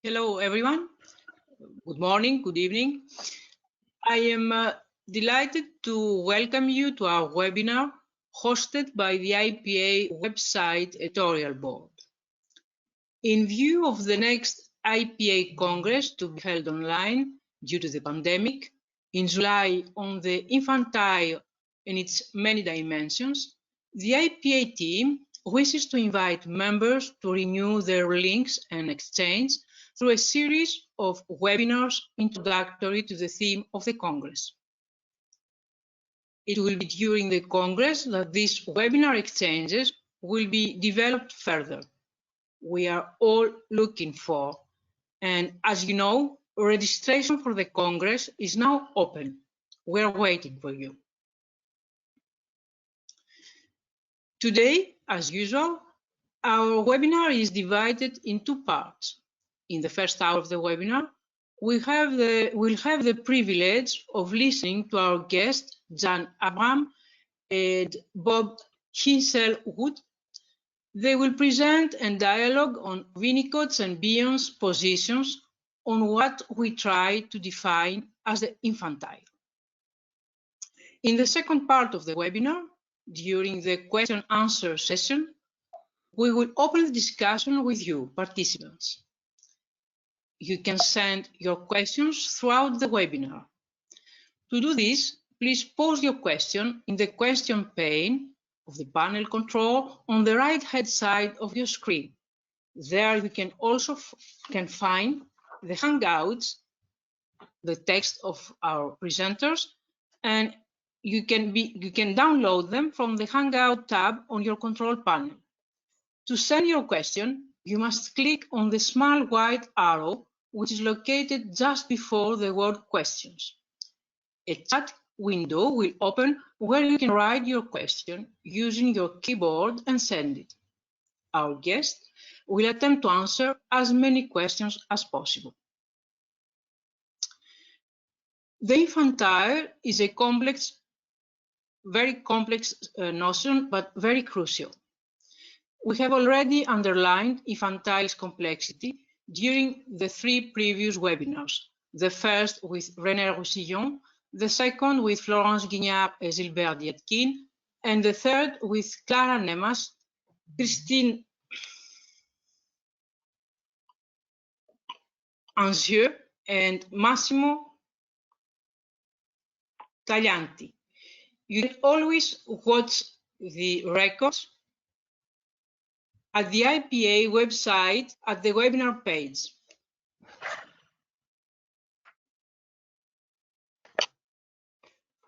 Hello, everyone. Good morning, good evening. I am delighted to welcome you to our webinar hosted by the IPA website editorial board. In view of the next IPA Congress to be held online due to the pandemic in July on the infantile in its many dimensions, the IPA team wishes to invite members to renew their links and exchange through a series of webinars introductory to the theme of the Congress. It will be during the Congress that these webinar exchanges will be developed further. We are all looking for, and as you know, registration for the Congress is now open. We're waiting for you. Today, as usual, our webinar is divided in two parts. In the first hour of the webinar, we'll have the privilege of listening to our guests, Jan Abram and Bob Hinselwood. They will present and dialogue on Winnicott's and Bion's positions on what we try to define as the infantile. In the second part of the webinar, during the question-answer session, we will open the discussion with you, participants. You can send your questions throughout the webinar. To do this, please post your question in the question pane of the panel control on the right-hand side of your screen. There you can also find the Hangouts, the text of our presenters, and you can download them from the Hangout tab on your control panel. To send your question, you must click on the small white arrow, which is located just before the word questions. A chat window will open where you can write your question using your keyboard and send it. Our guest will attempt to answer as many questions as possible. The infantile is a very complex notion, but very crucial. We have already underlined infantile's complexity during the three previous webinars, the first with René Roussillon, the second with Florence Guignard and Gilbert Dietkin, and the third with Clara Nemas, Christine Angieux, and Massimo Taglianti. You can always watch the records at the IPA website at the webinar page.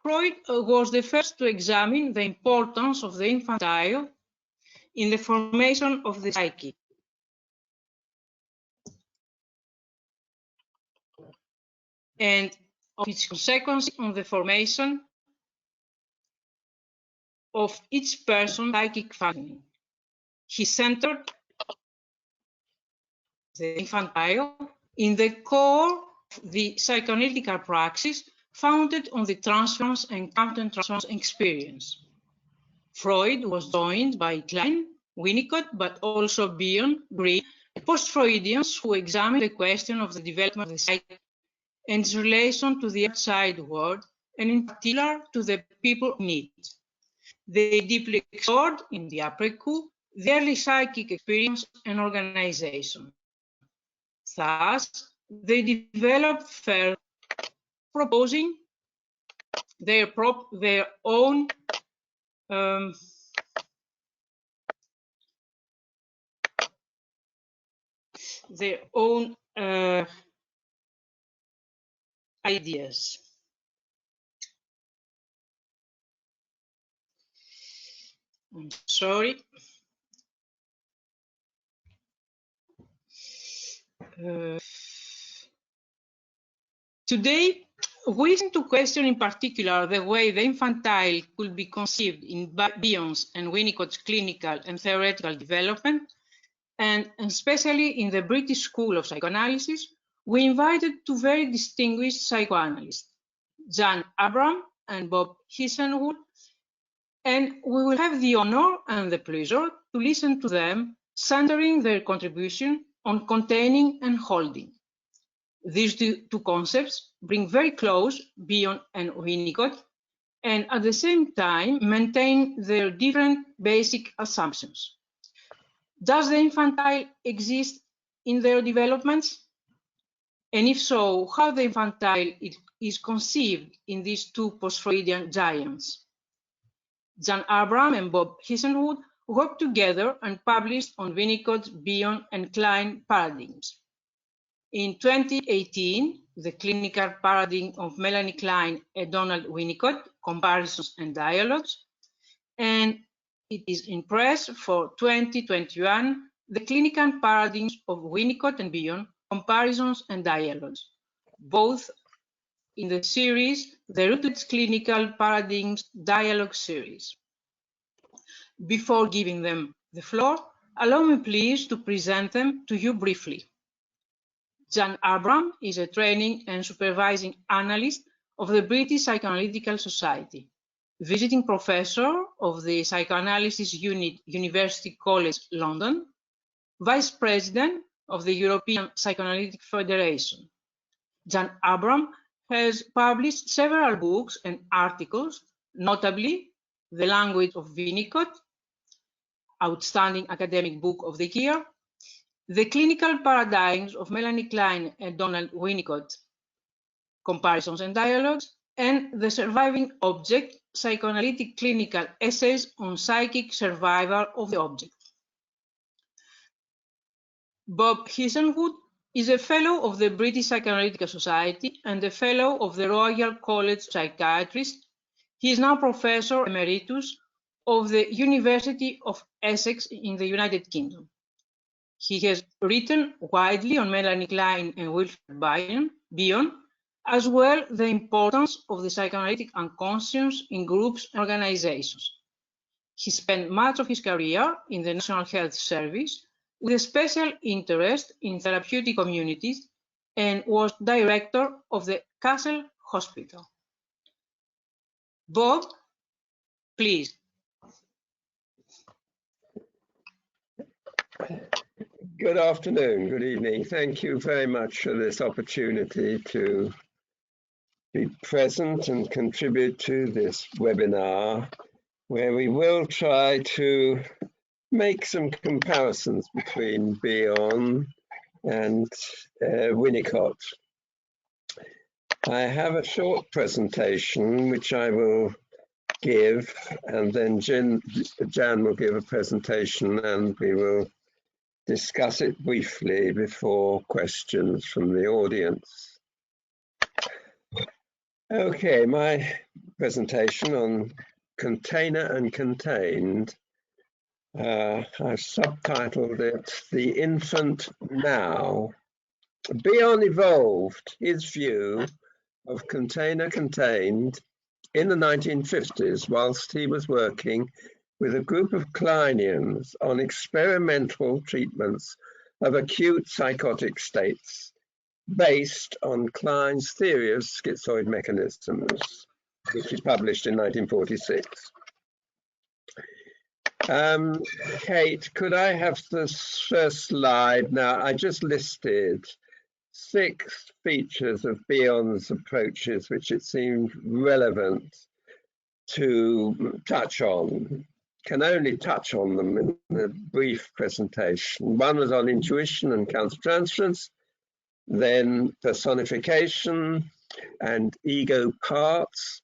Freud was the first to examine the importance of the infantile in the formation of the psyche. And of its consequence on the formation of each person's psychic functioning. He centered the infantile in the core of the psychoanalytical praxis founded on the transference and counter-transference experience. Freud was joined by Klein, Winnicott, but also Bion, Green, post-Freudians who examined the question of the development of the psyche and its relation to the outside world, and in particular to the people in it. They deeply explored in the après-coup the early psychic experience and organization. Thus, they developed further, proposing their own ideas. I'm sorry. Today, we listen to question in particular the way the infantile could be conceived in Bion's and Winnicott's clinical and theoretical development, and especially in the British School of Psychoanalysis, we invited two very distinguished psychoanalysts, Jan Abram and Bob Hinselwood, and we will have the honor and the pleasure to listen to them, centering their contribution on containing and holding. These two concepts bring very close Bion and Winnicott, and at the same time maintain their different basic assumptions. Does the infantile exist in their developments? And if so, how the infantile is conceived in these two post-Freudian giants? Jan Abram and Bob Hisenwood worked together and published on Winnicott's Bion and Klein paradigms. In 2018, the clinical paradigm of Melanie Klein and Donald Winnicott, Comparisons and Dialogues, and it is in press for 2021, the clinical paradigms of Winnicott and Bion, Comparisons and Dialogues, both in the series, the Rooted Clinical Paradigms Dialogue series. Before giving them the floor, allow me please to present them to you briefly. Jan Abram is a training and supervising analyst of the British Psychoanalytical Society, visiting professor of the Psychoanalysis Unit, University College London, vice president of the European Psychoanalytic Federation. Jan Abram has published several books and articles, notably The Language of Winnicott, Outstanding Academic Book of the Year, The Clinical Paradigms of Melanie Klein and Donald Winnicott, Comparisons and Dialogues, and The Surviving Object, Psychoanalytic Clinical Essays on Psychic Survival of the Object. Bob Hisenwood is a Fellow of the British Psychoanalytic Society and a Fellow of the Royal College of Psychiatrists. He is now Professor Emeritus of the University of Essex in the United Kingdom. He has written widely on Melanie Klein and Wilfred Bion, as well the importance of the psychoanalytic unconscious in groups and organizations. He spent much of his career in the National Health Service with a special interest in therapeutic communities and was director of the Castle Hospital. Bob, please. Good afternoon, good evening. Thank you very much for this opportunity to be present and contribute to this webinar, where we will try to make some comparisons between Bion and Winnicott. I have a short presentation which I will give, and then Jan will give a presentation and we will discuss it briefly before questions from the audience. Okay, my presentation on container and contained. I've subtitled it The Infant Now. Bion evolved his view of container-contained in the 1950s whilst he was working with a group of Kleinians on experimental treatments of acute psychotic states based on Klein's theory of schizoid mechanisms, which he published in 1946. Kate, could I have this first slide? Now, I just listed 6 features of Bion's approaches which it seemed relevant to touch on. Can only touch on them in a brief presentation. One was on intuition and countertransference, then personification and ego parts,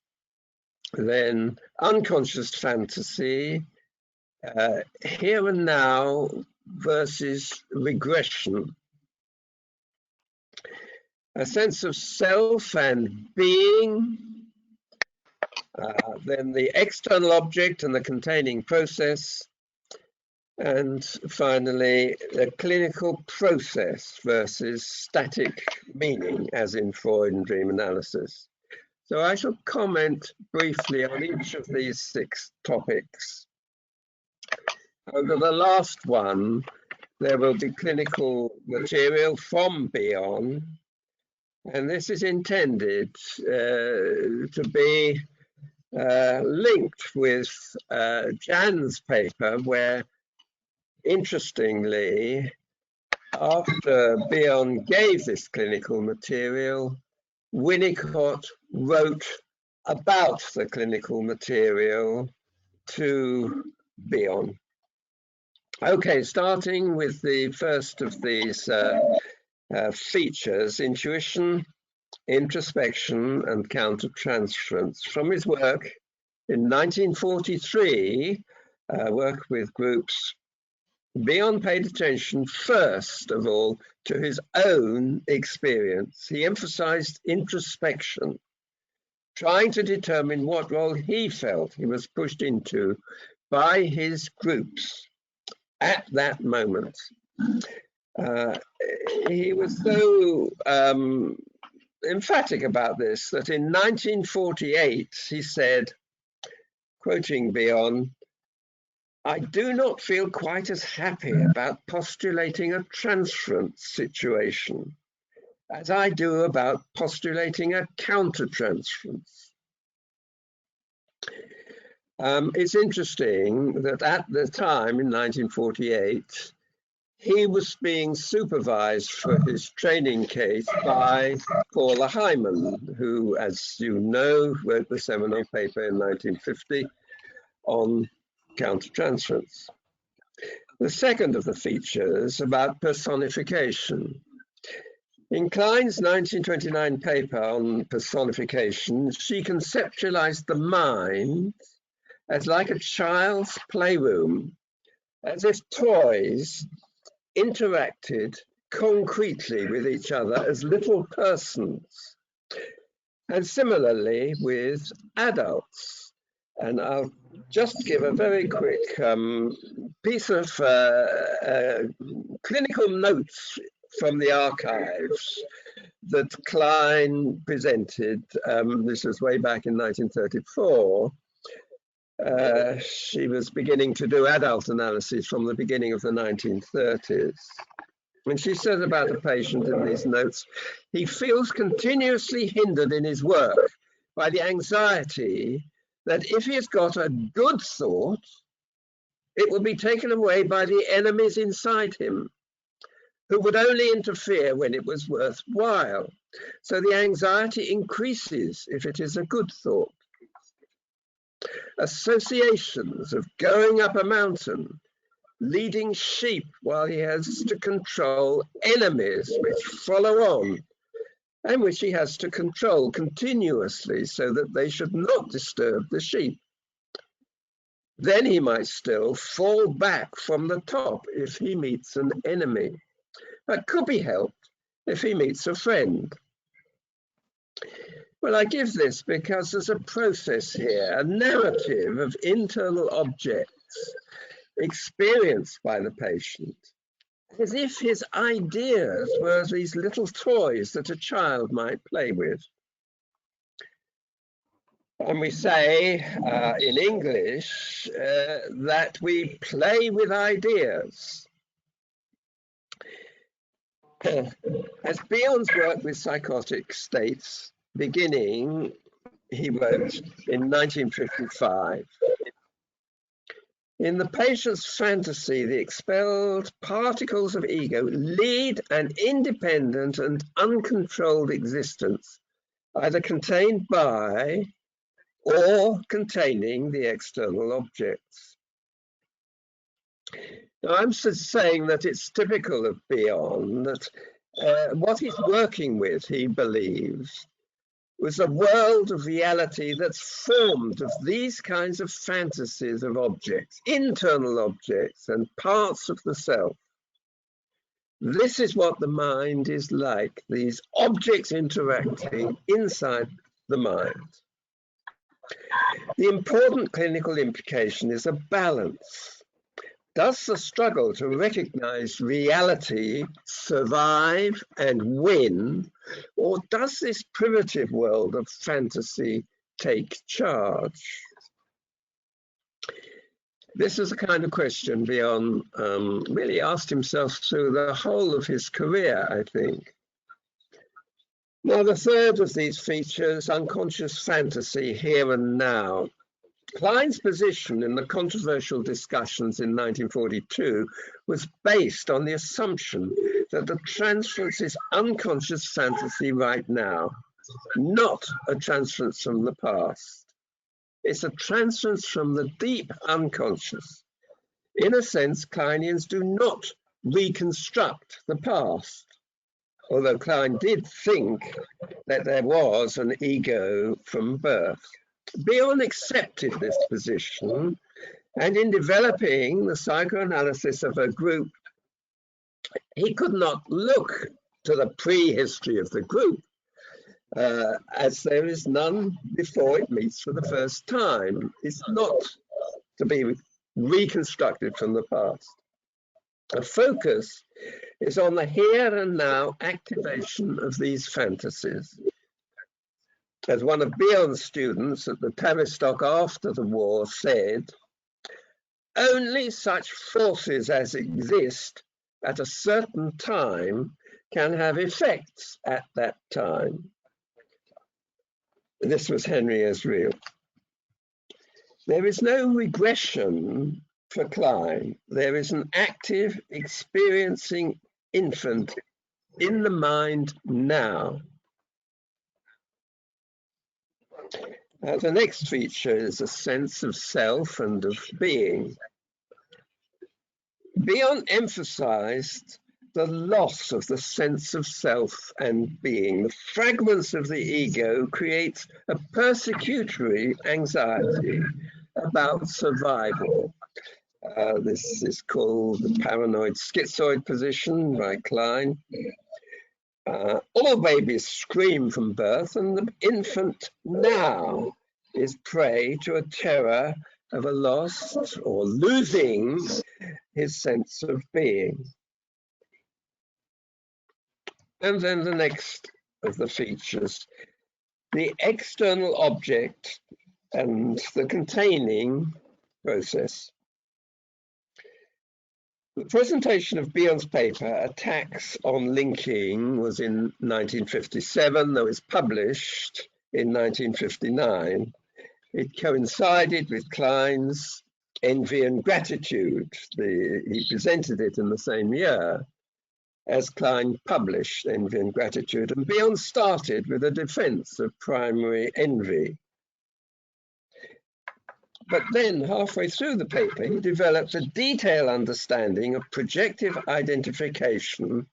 then unconscious fantasy, here and now versus regression, a sense of self and being, then the external object and the containing process, and finally the clinical process versus static meaning, as in Freud and dream analysis. So I shall comment briefly on each of these 6 topics. Over the last one, there will be clinical material from Bion, and this is intended to be linked with Jan's paper, where interestingly After Bion gave this clinical material, Winnicott wrote about the clinical material to Bion. Okay, starting with the first of these features, intuition, introspection, and countertransference. From his work in 1943, work with groups, Bion paid attention first of all to his own experience. He emphasized introspection, trying to determine what role he felt he was pushed into by his groups at that moment. He was so emphatic about this that in 1948 he said, quoting Bion, "I do not feel quite as happy about postulating a transference situation as I do about postulating a countertransference." It's interesting that at the time in 1948, he was being supervised for his training case by Paula Hyman, who, as you know, wrote the seminal paper in 1950 on countertransference. The second of the features about personification. In Klein's 1929 paper on personification, she conceptualized the mind as like a child's playroom, as if toys interacted concretely with each other as little persons, and similarly with adults. And I'll just give a very quick piece of clinical notes from the archives that Klein presented. This was way back in 1934. She was beginning to do adult analysis from the beginning of the 1930s. When she says about a patient in these notes, he feels continuously hindered in his work by the anxiety that if he has got a good thought, it will be taken away by the enemies inside him, who would only interfere when it was worthwhile. So the anxiety increases if it is a good thought. Associations of going up a mountain, leading sheep while he has to control enemies which follow on, and which he has to control continuously so that they should not disturb the sheep. Then he might still fall back from the top if he meets an enemy, but could be helped if he meets a friend. Well, I give this because there's a process here, a narrative of internal objects experienced by the patient, as if his ideas were these little toys that a child might play with. And we say in English that we play with ideas. As Bion's work with psychotic states beginning, he wrote in 1955, in the patient's fantasy, the expelled particles of ego lead an independent and uncontrolled existence, either contained by or containing the external objects. Now, I'm saying that it's typical of Bion that what he's working with, he believes, was a world of reality that's formed of these kinds of fantasies of objects, internal objects and parts of the self. This is what the mind is like, these objects interacting inside the mind. The important clinical implication is a balance. Does the struggle to recognize reality survive and win, or does this primitive world of fantasy take charge? This is the kind of question Bion really asked himself through the whole of his career, I think. Now, the third of these features, unconscious fantasy here and now. Klein's position in the controversial discussions in 1942 was based on the assumption that the transference is unconscious fantasy right now, not a transference from the past. It's a transference from the deep unconscious. In a sense, Kleinians do not reconstruct the past, although Klein did think that there was an ego from birth. Bion accepted this position, and in developing the psychoanalysis of a group, he could not look to the prehistory of the group, as there is none before it meets for the first time. It's not to be reconstructed from the past. The focus is on the here and now activation of these fantasies. As one of Bion's students at the Tavistock after the war said, only such forces as exist at a certain time can have effects at that time. This was Henry Esriel. There is no regression for Klein. There is an active, experiencing infant in the mind now. The next feature is a sense of self and of being. Bion emphasized the loss of the sense of self and being. The fragments of the ego create a persecutory anxiety about survival. This is called the paranoid schizoid position by Klein. All babies scream from birth, and the infant now is prey to a terror of a lost or losing his sense of being. And then the next of the features, the external object and the containing process. The presentation of Bion's paper, Attacks on Linking, was in 1957, though it's published in 1959. It coincided with Klein's Envy and Gratitude. He presented it in the same year as Klein published Envy and Gratitude, and Bion started with a defense of primary envy. But then, halfway through the paper, he developed a detailed understanding of projective identification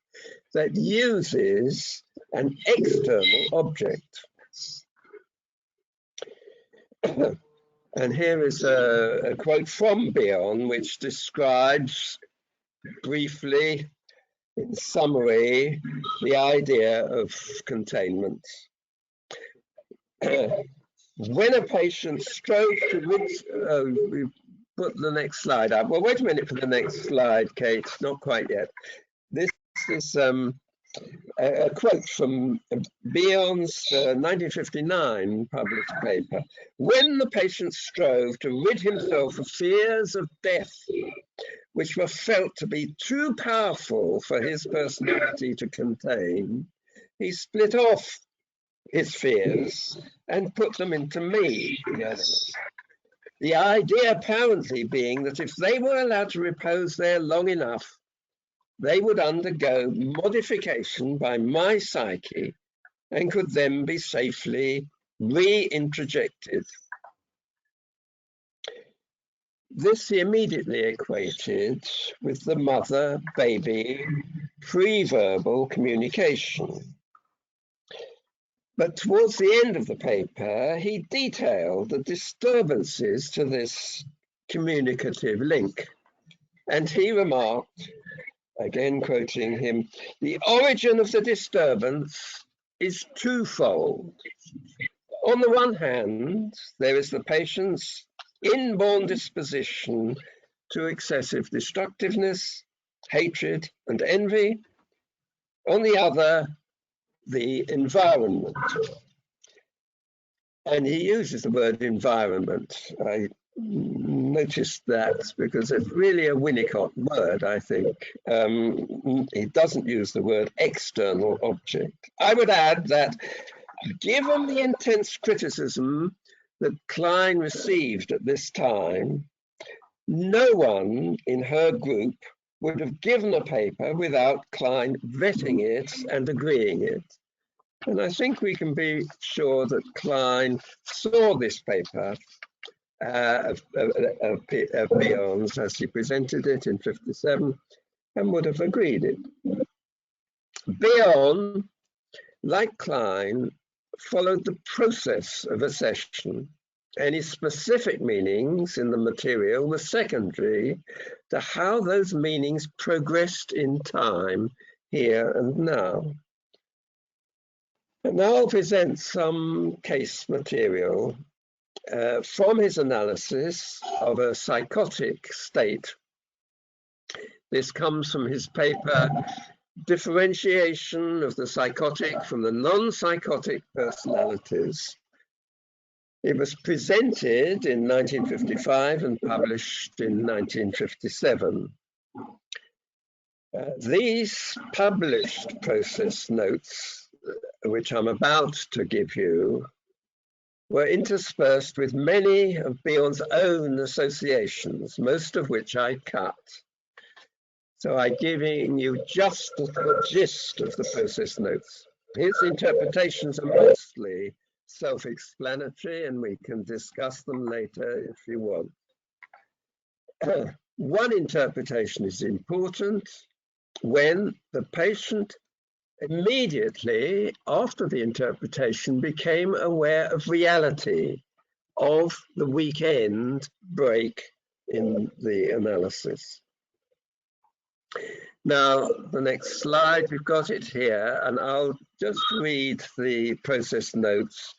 that uses an external object. And here is a quote from Bion, which describes briefly, in summary, the idea of containment. When a patient strove to we put the next slide up. Well, wait a minute for the next slide, Kate. Not quite yet. This is a quote from Bion's 1959 published paper. When the patient strove to rid himself of fears of death, which were felt to be too powerful for his personality to contain, he split off his fears and put them into me, the others. The idea apparently being that if they were allowed to repose there long enough, they would undergo modification by my psyche and could then be safely reintrojected. This he immediately equated with the mother-baby pre-verbal communication. But towards the end of the paper, he detailed the disturbances to this communicative link. And he remarked, again quoting him, the origin of the disturbance is twofold. On the one hand, there is the patient's inborn disposition to excessive destructiveness, hatred, and envy. On the other, the environment. And he uses the word environment. I noticed that because it's really a Winnicott word, I think. He doesn't use the word external object. I would add that given the intense criticism that Klein received at this time, no one in her group would have given a paper without Klein vetting it and agreeing it. And I think we can be sure that Klein saw this paper of Bion's as he presented it in 57 and would have agreed it. Bion, like Klein, followed the process of accession. Any specific meanings in the material were secondary to how those meanings progressed in time, here and now. And now I'll present some case material from his analysis of a psychotic state. This comes from his paper, Differentiation of the Psychotic from the Non-Psychotic Personalities. It was presented in 1955 and published in 1957. These published process notes, which I'm about to give you, were interspersed with many of Bion's own associations, most of which I cut. So I'm giving you just the gist of the process notes. His interpretations are mostly self-explanatory, and we can discuss them later if you want. One interpretation is important when the patient immediately after the interpretation became aware of reality of the weekend break in the analysis. Now, the next slide, we've got it here, and I'll just read the process notes,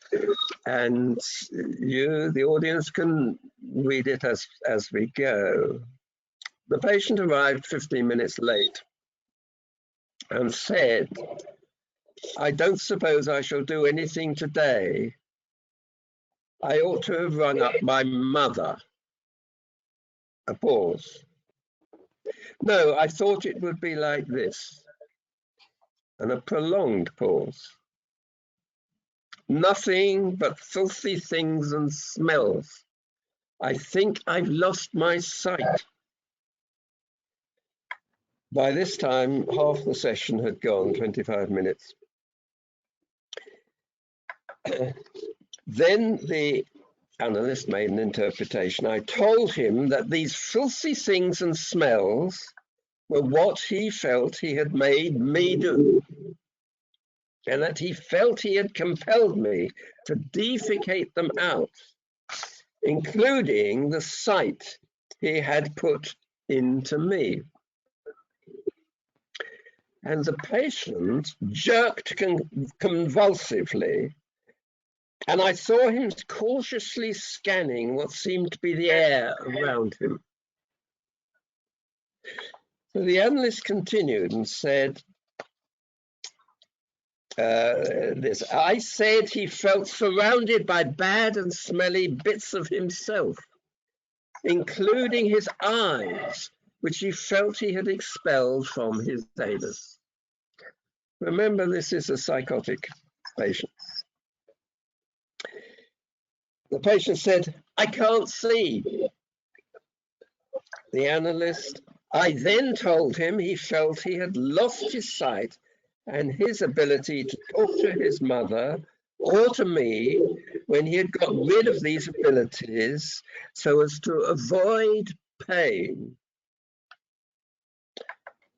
and you, the audience, can read it as we go. The patient arrived 15 minutes late and said, "I don't suppose I shall do anything today. I ought to have rung up my mother." A pause. "No, I thought it would be like this." And a prolonged pause. "Nothing but filthy things and smells. I think I've lost my sight." By this time, half the session had gone, 25 minutes. Then the analyst made an interpretation. "I told him that these filthy things and smells were what he felt he had made me do, and that he felt he had compelled me to defecate them out, including the sight he had put into me." And the patient jerked convulsively, and I saw him cautiously scanning what seemed to be the air around him. So the analyst continued and said, "I said he felt surrounded by bad and smelly bits of himself, including his eyes, which he felt he had expelled from his anus." Remember, this is a psychotic patient. The patient said, "I can't see." The analyst, "I then told him he felt he had lost his sight and his ability to talk to his mother or to me when he had got rid of these abilities so as to avoid pain."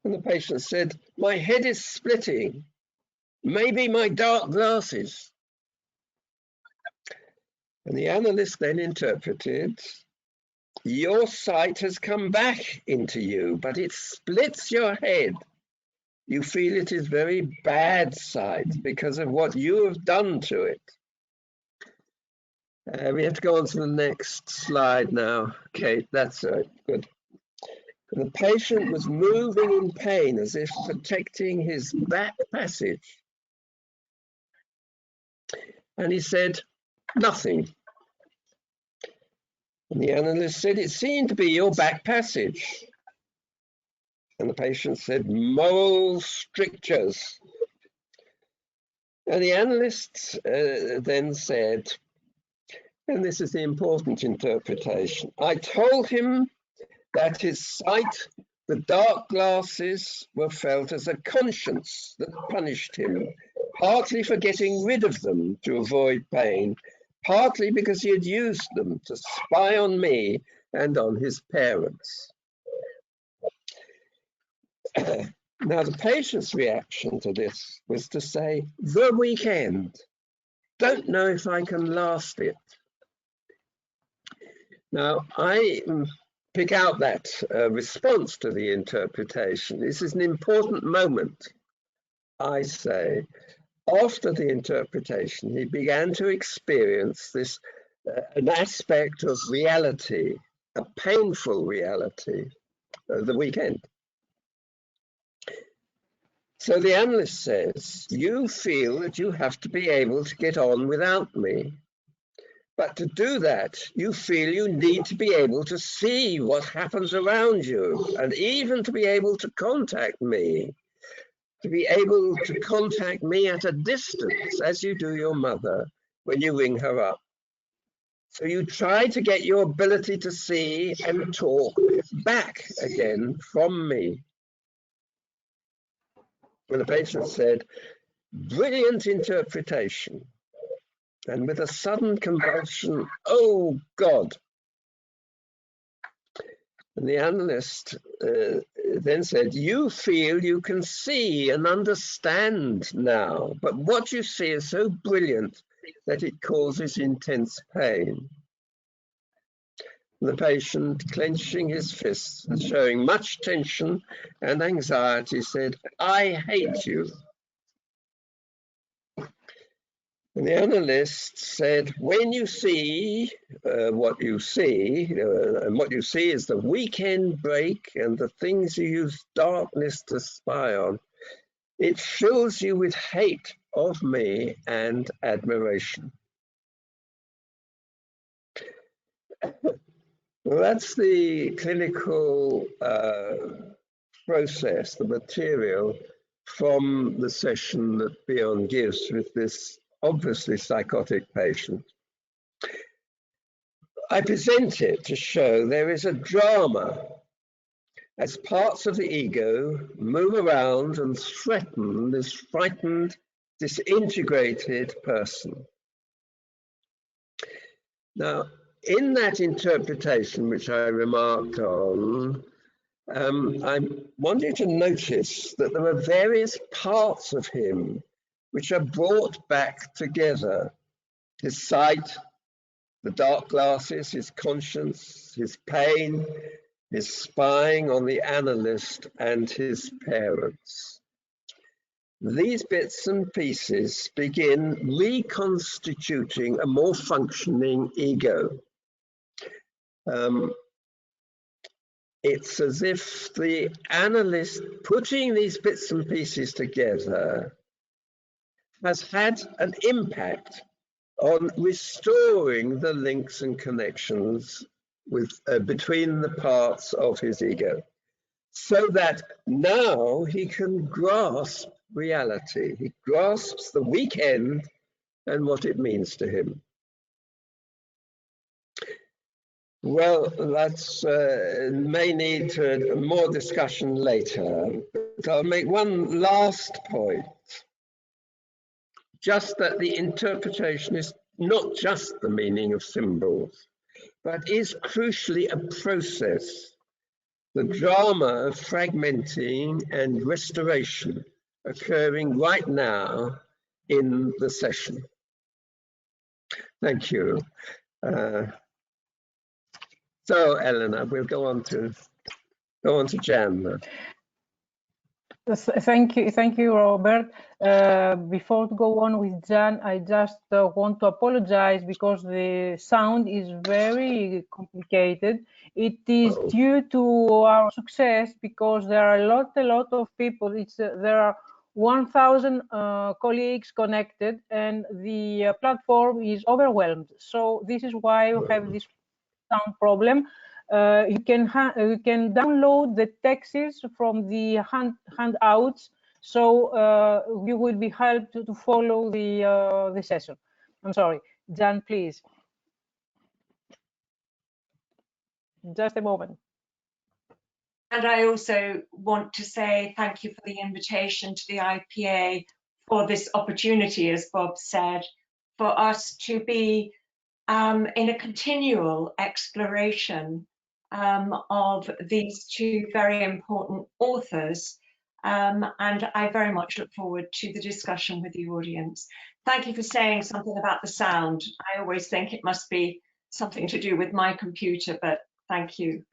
And the patient said, "My head is splitting. Maybe my dark glasses." And the analyst then interpreted, "Your sight has come back into you, but it splits your head. You feel it is very bad sight because of what you have done to it." We have to go on to the next slide now. Okay, that's right, good. The patient was moving in pain as if protecting his back passage. And he said, "Nothing." And the analyst said, "It seemed to be your back passage." And the patient said, "Moral strictures." And the analyst then said, and this is the important interpretation, "I told him that his sight The dark glasses were felt as a conscience that punished him, partly for getting rid of them to avoid pain, partly because he had used them to spy on me and on his parents. Now, the patient's reaction to this was to say, the weekend. Don't know if I can last it. Now, I pick out that response to the interpretation. This is an important moment, I say. After the interpretation, he began to experience this, an aspect of reality, a painful reality, the weekend. So the analyst says, you feel that you have to be able to get on without me. But to do that, you feel you need to be able to see what happens around you and even to be able to contact me at a distance as you do your mother when you ring her up. So you try to get your ability to see and talk back again from me. And the patient said, brilliant interpretation. And with a sudden convulsion, oh God. And the analyst then said, you feel you can see and understand now, but what you see is so brilliant that it causes intense pain. The patient, clenching his fists and showing much tension and anxiety, said, I hate you. And the analyst said, when you see what you see, and what you see is the weekend break and the things you use darkness to spy on, it fills you with hate of me and admiration. Well, that's the clinical process, the material from the session that Bion gives with this obviously psychotic patient. I present it to show there is a drama as parts of the ego move around and threaten this frightened, disintegrated person. Now, in that interpretation, which I remarked on, I want you to notice that there are various parts of him which are brought back together. His sight, the dark glasses, his conscience, his pain, his spying on the analyst and his parents. These bits and pieces begin reconstituting a more functioning ego. It's as if the analyst putting these bits and pieces together has had an impact on restoring the links and connections with, between the parts of his ego, so that now he can grasp reality. He grasps the weekend and what it means to him. Well, that's may need more discussion later, but I'll make one last point. Just that the interpretation is not just the meaning of symbols, but is crucially a process, the drama of fragmenting and restoration occurring right now in the session. Thank you. So, Elena, we'll go on to Jan. Thank you, Robert. Before to go on with Jan, I just want to apologize because the sound is very complicated. It is due to our success because there are a lot of people. There are 1,000 colleagues connected, and the platform is overwhelmed. So this is why we have this sound problem. You can download the texts from the handouts, so you will be helped to follow the session. I'm sorry, Jan, please. Just a moment. And I also want to say thank you for the invitation to the IPA for this opportunity, as Bob said, for us to be in a continual exploration of these two very important authors. And I very much look forward to the discussion with the audience. Thank you for saying something about the sound. I always think it must be something to do with my computer, but thank you.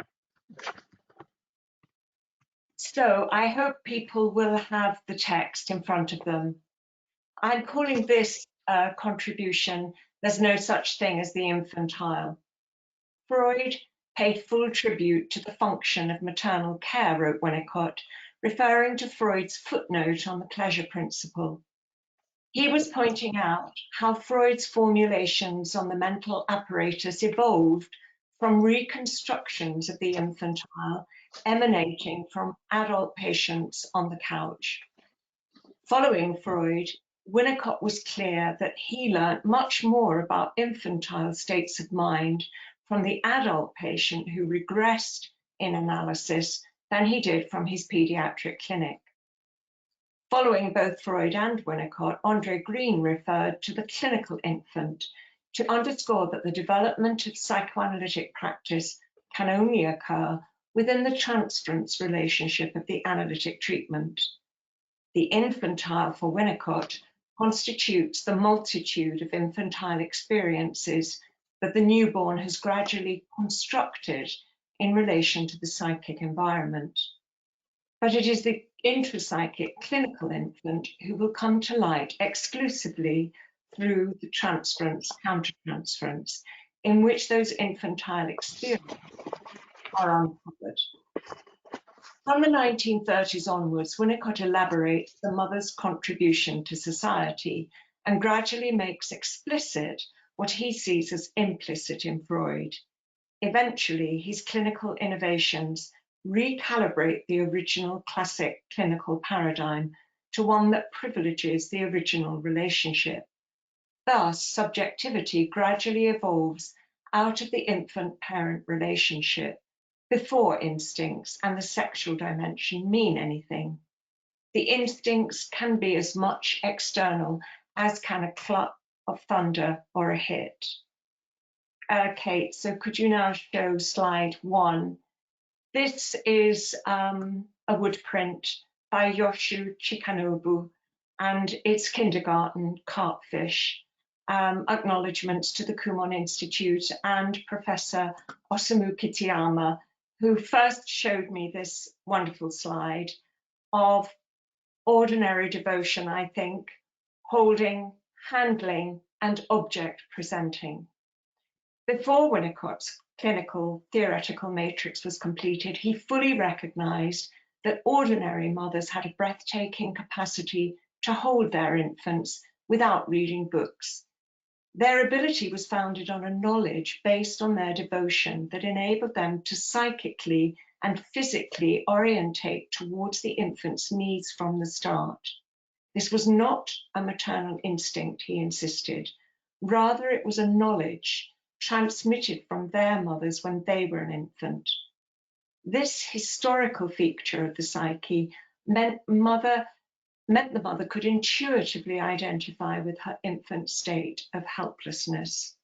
So I hope people will have the text in front of them. I'm calling this contribution, "There's no such thing as the infantile." Freud paid full tribute to the function of maternal care, wrote Winnicott, referring to Freud's footnote on the pleasure principle. He was pointing out how Freud's formulations on the mental apparatus evolved from reconstructions of the infantile emanating from adult patients on the couch. Following Freud, Winnicott was clear that he learnt much more about infantile states of mind from the adult patient who regressed in analysis than he did from his pediatric clinic. Following both Freud and Winnicott, Andre Green referred to the clinical infant to underscore that the development of psychoanalytic practice can only occur within the transference relationship of the analytic treatment. The infantile, for Winnicott, constitutes the multitude of infantile experiences that the newborn has gradually constructed in relation to the psychic environment. But it is the intrapsychic clinical infant who will come to light exclusively through the transference, countertransference, in which those infantile experiences are uncovered. From the 1930s onwards, Winnicott elaborates the mother's contribution to society and gradually makes explicit what he sees as implicit in Freud. Eventually, his clinical innovations recalibrate the original classic clinical paradigm to one that privileges the original relationship. Thus, subjectivity gradually evolves out of the infant-parent relationship before instincts and the sexual dimension mean anything. The instincts can be as much external as can a clap of thunder or a hit. Kate, so could you now show slide 1? This is a wood print by Yoshu Chikanobu, and it's kindergarten carpfish. Acknowledgements to the Kumon Institute and Professor Osamu Kitayama, who first showed me this wonderful slide of ordinary devotion, I think, holding, handling, and object presenting. Before Winnicott's clinical theoretical matrix was completed, he fully recognized that ordinary mothers had a breathtaking capacity to hold their infants without reading books. Their ability was founded on a knowledge based on their devotion that enabled them to psychically and physically orientate towards the infant's needs from the start. This was not a maternal instinct, he insisted. Rather, it was a knowledge transmitted from their mothers when they were an infant. This historical feature of the psyche meant the mother could intuitively identify with her infant state of helplessness.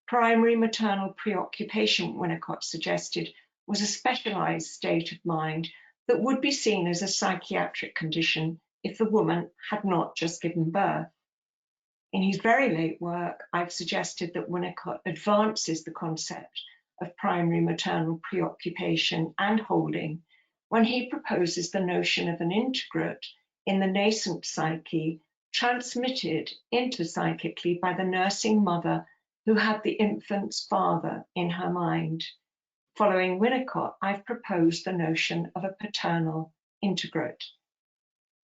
Primary maternal preoccupation, Winnicott suggested, was a specialized state of mind that would be seen as a psychiatric condition if the woman had not just given birth. In his very late work, I've suggested that Winnicott advances the concept of primary maternal preoccupation and holding when he proposes the notion of an integrate in the nascent psyche transmitted interpsychically by the nursing mother who had the infant's father in her mind. Following Winnicott, I've proposed the notion of a paternal integrate.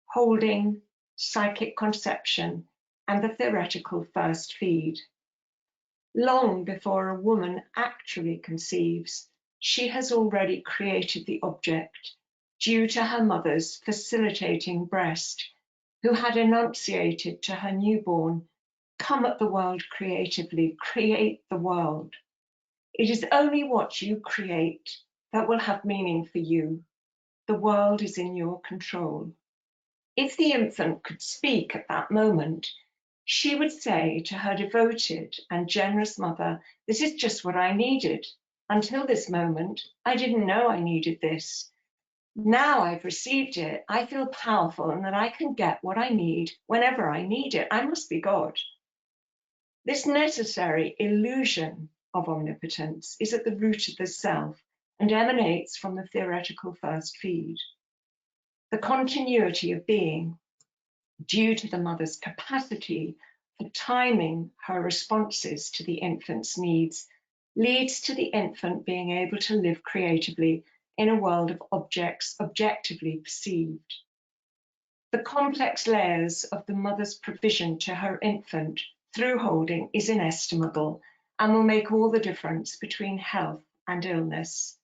Holding, psychic conception, and the theoretical first feed. Long before a woman actually conceives, she has already created the object due to her mother's facilitating breast, who had enunciated to her newborn, "Come at the world creatively, create the world." It is only what you create that will have meaning for you. The world is in your control. If the infant could speak at that moment, she would say to her devoted and generous mother, "This is just what I needed. Until this moment, I didn't know I needed this. Now I've received it, I feel powerful and that I can get what I need whenever I need it. I must be God." This necessary illusion of omnipotence is at the root of the self and emanates from the theoretical first feed. The continuity of being, due to the mother's capacity for timing her responses to the infant's needs, leads to the infant being able to live creatively in a world of objects objectively perceived. The complex layers of the mother's provision to her infant through holding is inestimable and will make all the difference between health and illness.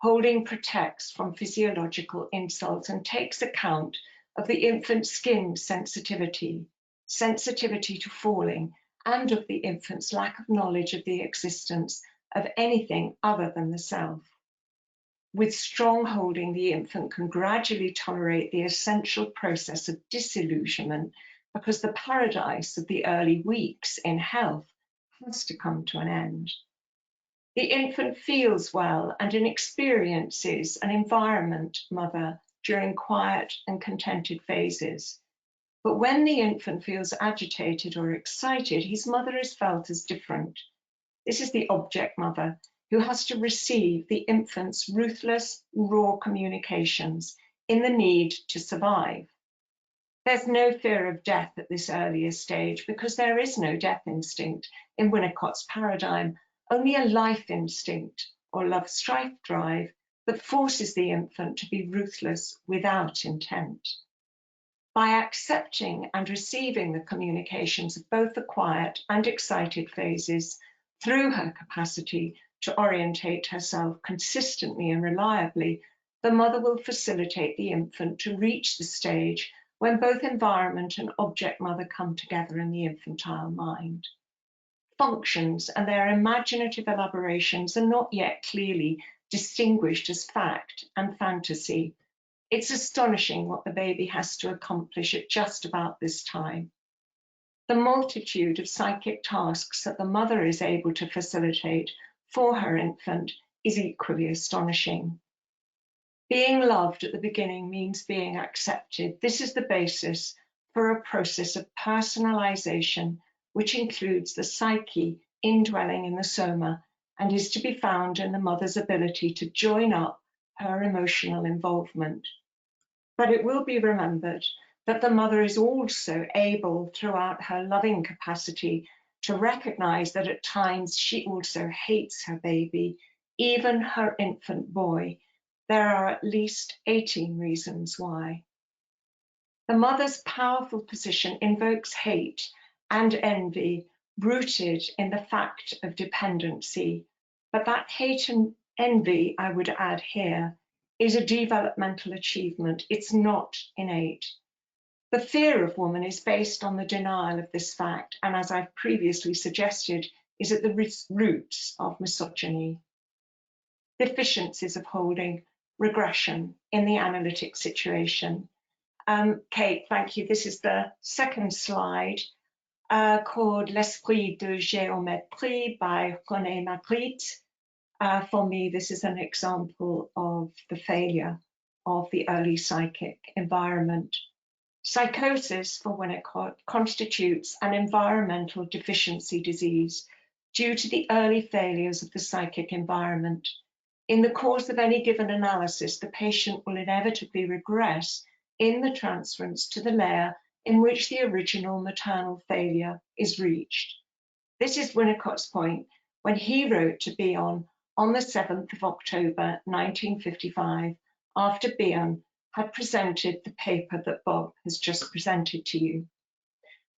Holding protects from physiological insults and takes account of the infant's skin sensitivity to falling, and of the infant's lack of knowledge of the existence of anything other than the self. With strong holding, the infant can gradually tolerate the essential process of disillusionment because the paradise of the early weeks in health has to come to an end. The infant feels well and experiences an environment mother during quiet and contented phases. But when the infant feels agitated or excited, his mother is felt as different. This is the object mother, who has to receive the infant's ruthless, raw communications in the need to survive. There's no fear of death at this earlier stage because there is no death instinct in Winnicott's paradigm, only a life instinct or love-strife drive that forces the infant to be ruthless without intent. By accepting and receiving the communications of both the quiet and excited phases through her capacity to orientate herself consistently and reliably, the mother will facilitate the infant to reach the stage when both environment and object mother come together in the infantile mind. Functions and their imaginative elaborations are not yet clearly distinguished as fact and fantasy. It's astonishing what the baby has to accomplish at just about this time. The multitude of psychic tasks that the mother is able to facilitate for her infant is equally astonishing. Being loved at the beginning means being accepted. This is the basis for a process of personalization, which includes the psyche indwelling in the soma and is to be found in the mother's ability to join up her emotional involvement. But it will be remembered that the mother is also able, throughout her loving capacity, to recognize that at times she also hates her baby, even her infant boy. There are at least 18 reasons why. The mother's powerful position invokes hate and envy rooted in the fact of dependency. But that hate and envy, I would add here, is a developmental achievement. It's not innate. The fear of woman is based on the denial of this fact, and as I've previously suggested, is at the roots of misogyny. Deficiencies of holding, regression in the analytic situation. Kate, thank you. This is the second slide called L'Esprit de Géométrie by René Magritte. For me, this is an example of the failure of the early psychic environment. Psychosis for Winnicott constitutes an environmental deficiency disease due to the early failures of the psychic environment. In the course of any given analysis, the patient will inevitably regress in the transference to the layer in which the original maternal failure is reached. This is Winnicott's point when he wrote to Bion on the 7th of October 1955, after Bion had presented the paper that Bob has just presented to you.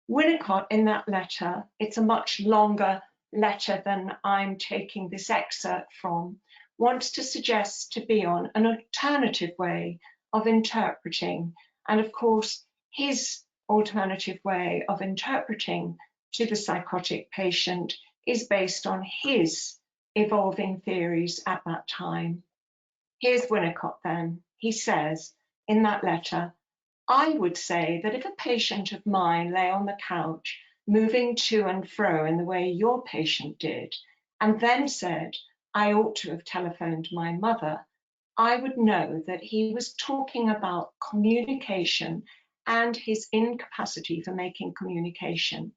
Winnicott, in that letter, it's a much longer letter than I'm taking this excerpt from, wants to suggest to Bion an alternative way of interpreting. And of course, his alternative way of interpreting to the psychotic patient is based on his evolving theories at that time. Here's Winnicott then. He says in that letter, I would say that if a patient of mine lay on the couch, moving to and fro in the way your patient did, and then said, I ought to have telephoned my mother, I would know that he was talking about communication and his incapacity for making communication.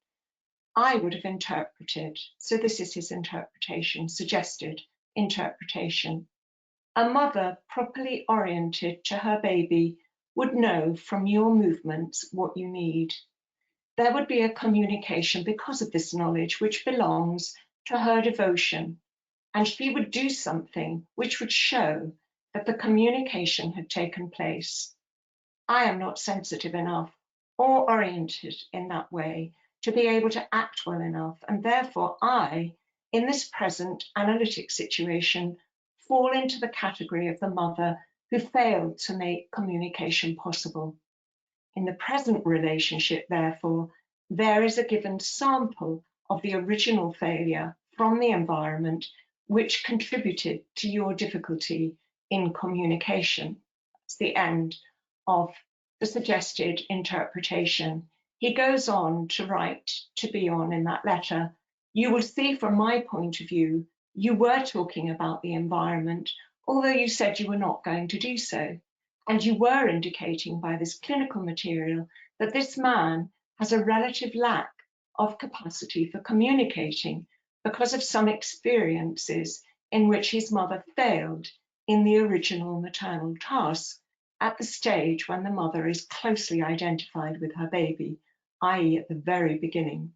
I would have interpreted, so this is his interpretation, suggested interpretation. A mother properly oriented to her baby would know from your movements what you need. There would be a communication because of this knowledge which belongs to her devotion, and she would do something which would show that the communication had taken place. I am not sensitive enough or oriented in that way to be able to act well enough, and therefore I, in this present analytic situation, fall into the category of the mother who failed to make communication possible. In the present relationship, therefore, there is a given sample of the original failure from the environment which contributed to your difficulty in communication. That's the end of the suggested interpretation. He goes on to write to Bion in that letter, you will see from my point of view, you were talking about the environment, although you said you were not going to do so. And you were indicating by this clinical material that this man has a relative lack of capacity for communicating because of some experiences in which his mother failed in the original maternal task at the stage when the mother is closely identified with her baby, i.e. at the very beginning.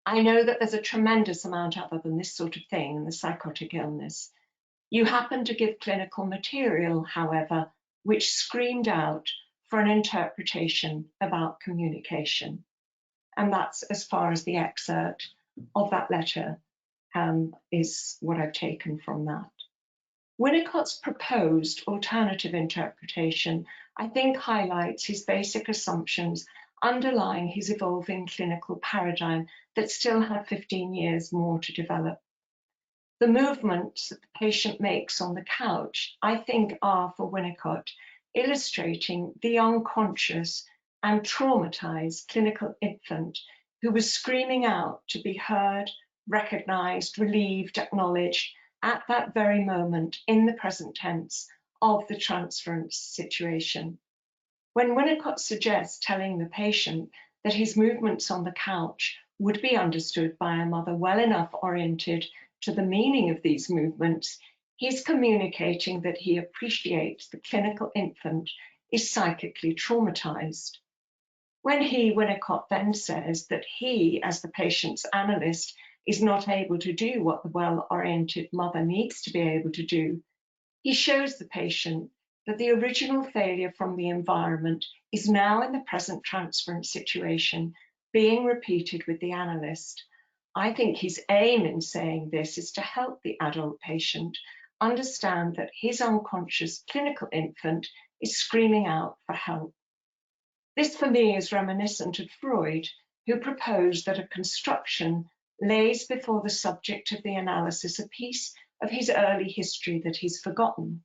I know that there's a tremendous amount other than this sort of thing in the psychotic illness. You happen to give clinical material, however, which screamed out for an interpretation about communication. And that's as far as the excerpt of that letter is what I've taken from that. Winnicott's proposed alternative interpretation, I think, highlights his basic assumptions underlying his evolving clinical paradigm that still had 15 years more to develop. The movements that the patient makes on the couch, I think, are, for Winnicott, illustrating the unconscious and traumatized clinical infant who was screaming out to be heard, recognized, relieved, acknowledged at that very moment in the present tense of the transference situation. When Winnicott suggests telling the patient that his movements on the couch would be understood by a mother well enough oriented to the meaning of these movements, he's communicating that he appreciates the clinical infant is psychically traumatized. When he, Winnicott, then says that he, as the patient's analyst, is not able to do what the well-oriented mother needs to be able to do, he shows the patient that the original failure from the environment is now in the present transference situation being repeated with the analyst. I think his aim in saying this is to help the adult patient understand that his unconscious clinical infant is screaming out for help. This for me is reminiscent of Freud, who proposed that a construction lays before the subject of the analysis a piece of his early history that he's forgotten.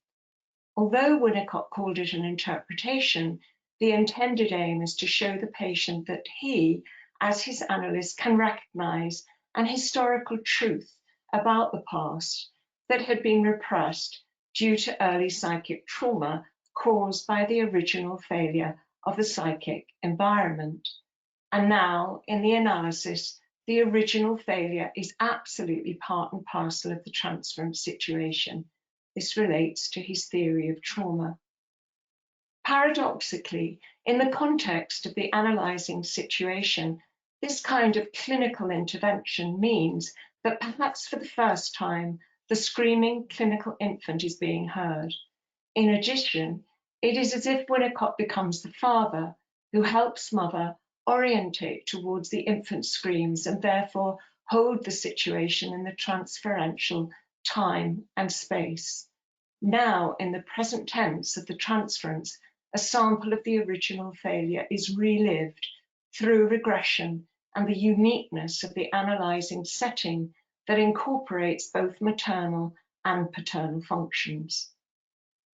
Although Winnicott called it an interpretation, the intended aim is to show the patient that he, as his analyst, can recognize an historical truth about the past that had been repressed due to early psychic trauma caused by the original failure of the psychic environment. And now, in the analysis, the original failure is absolutely part and parcel of the transference situation. This relates to his theory of trauma. Paradoxically, in the context of the analyzing situation, this kind of clinical intervention means that perhaps for the first time, the screaming clinical infant is being heard. In addition, it is as if Winnicott becomes the father who helps mother orientate towards the infant's screams and therefore hold the situation in the transferential time and space. Now, in the present tense of the transference, a sample of the original failure is relived through regression and the uniqueness of the analyzing setting that incorporates both maternal and paternal functions.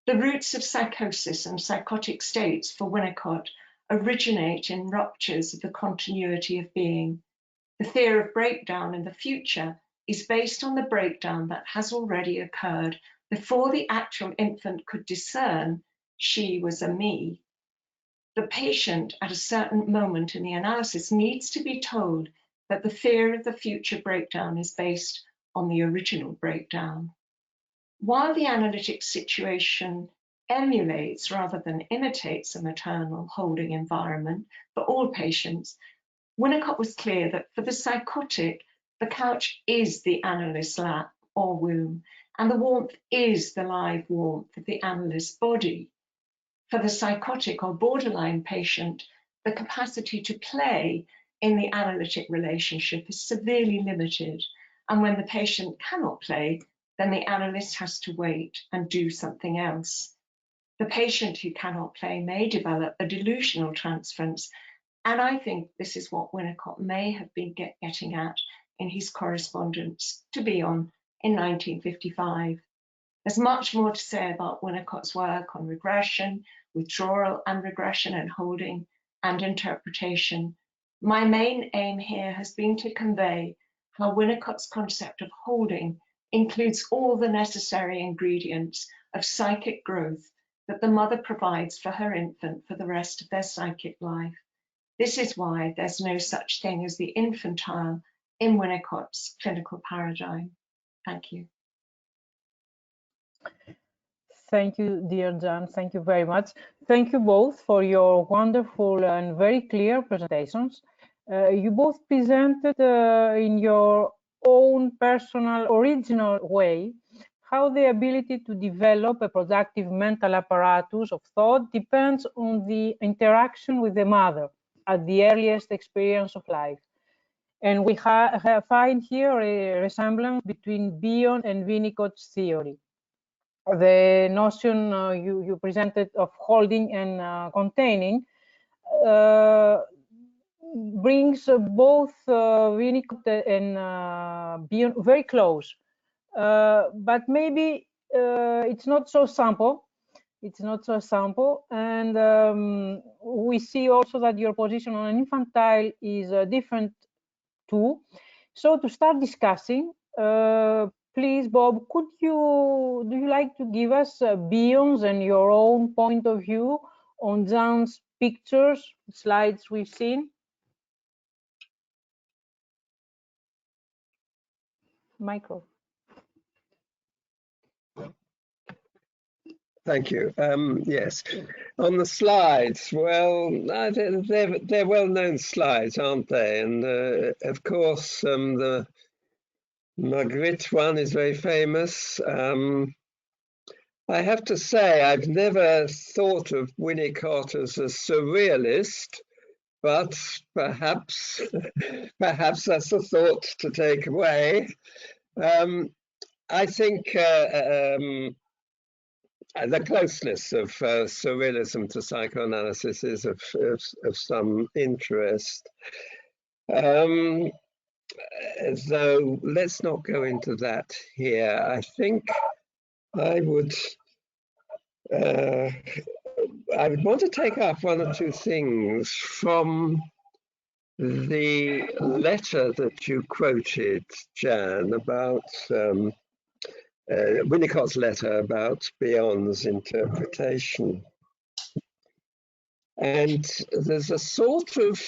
The roots of psychosis and psychotic states for Winnicott originate in ruptures of the continuity of being. The fear of breakdown in the future is based on the breakdown that has already occurred before the actual infant could discern she was a me. The patient at a certain moment in the analysis needs to be told that the fear of the future breakdown is based on the original breakdown. While the analytic situation emulates rather than imitates a maternal holding environment for all patients, Winnicott was clear that for the psychotic, the couch is the analyst's lap or womb, and the warmth is the live warmth of the analyst's body. For the psychotic or borderline patient, the capacity to play in the analytic relationship is severely limited, and when the patient cannot play, then the analyst has to wait and do something else. The patient who cannot play may develop a delusional transference, and I think this is what Winnicott may have been getting at in his correspondence to Bion in 1955. There's much more to say about Winnicott's work on regression, withdrawal and regression and holding and interpretation. My main aim here has been to convey how Winnicott's concept of holding includes all the necessary ingredients of psychic growth that the mother provides for her infant for the rest of their psychic life. This is why there's no such thing as the infantile in Winnicott's clinical paradigm. Thank you. Thank you, dear Jan. Thank you very much. Thank you both for your wonderful and very clear presentations. You both presented in your own personal, original way how the ability to develop a productive mental apparatus of thought depends on the interaction with the mother at the earliest experience of life. And we find here a resemblance between Bion and Winnicott's theory. The notion you presented of holding and containing brings both Winnicott and Bion very close, but maybe it's not so simple. It's not so simple, and we see also that your position on an infantile is different too. So to start discussing, please, Bob, do you like to give us Bion's and your own point of view on Jan's pictures, slides we've seen? Micro. Thank you. Yes, on the slides, well, they're well-known slides, aren't they? And of course, the Magritte one is very famous. I have to say, I've never thought of Winnicott as a surrealist, but perhaps that's a thought to take away. I think the closeness of surrealism to psychoanalysis is of some interest. Though let's not go into that here. I think I would want to take up one or two things from the letter that you quoted, Jan, about Winnicott's letter about Bion's interpretation. And there's a sort of,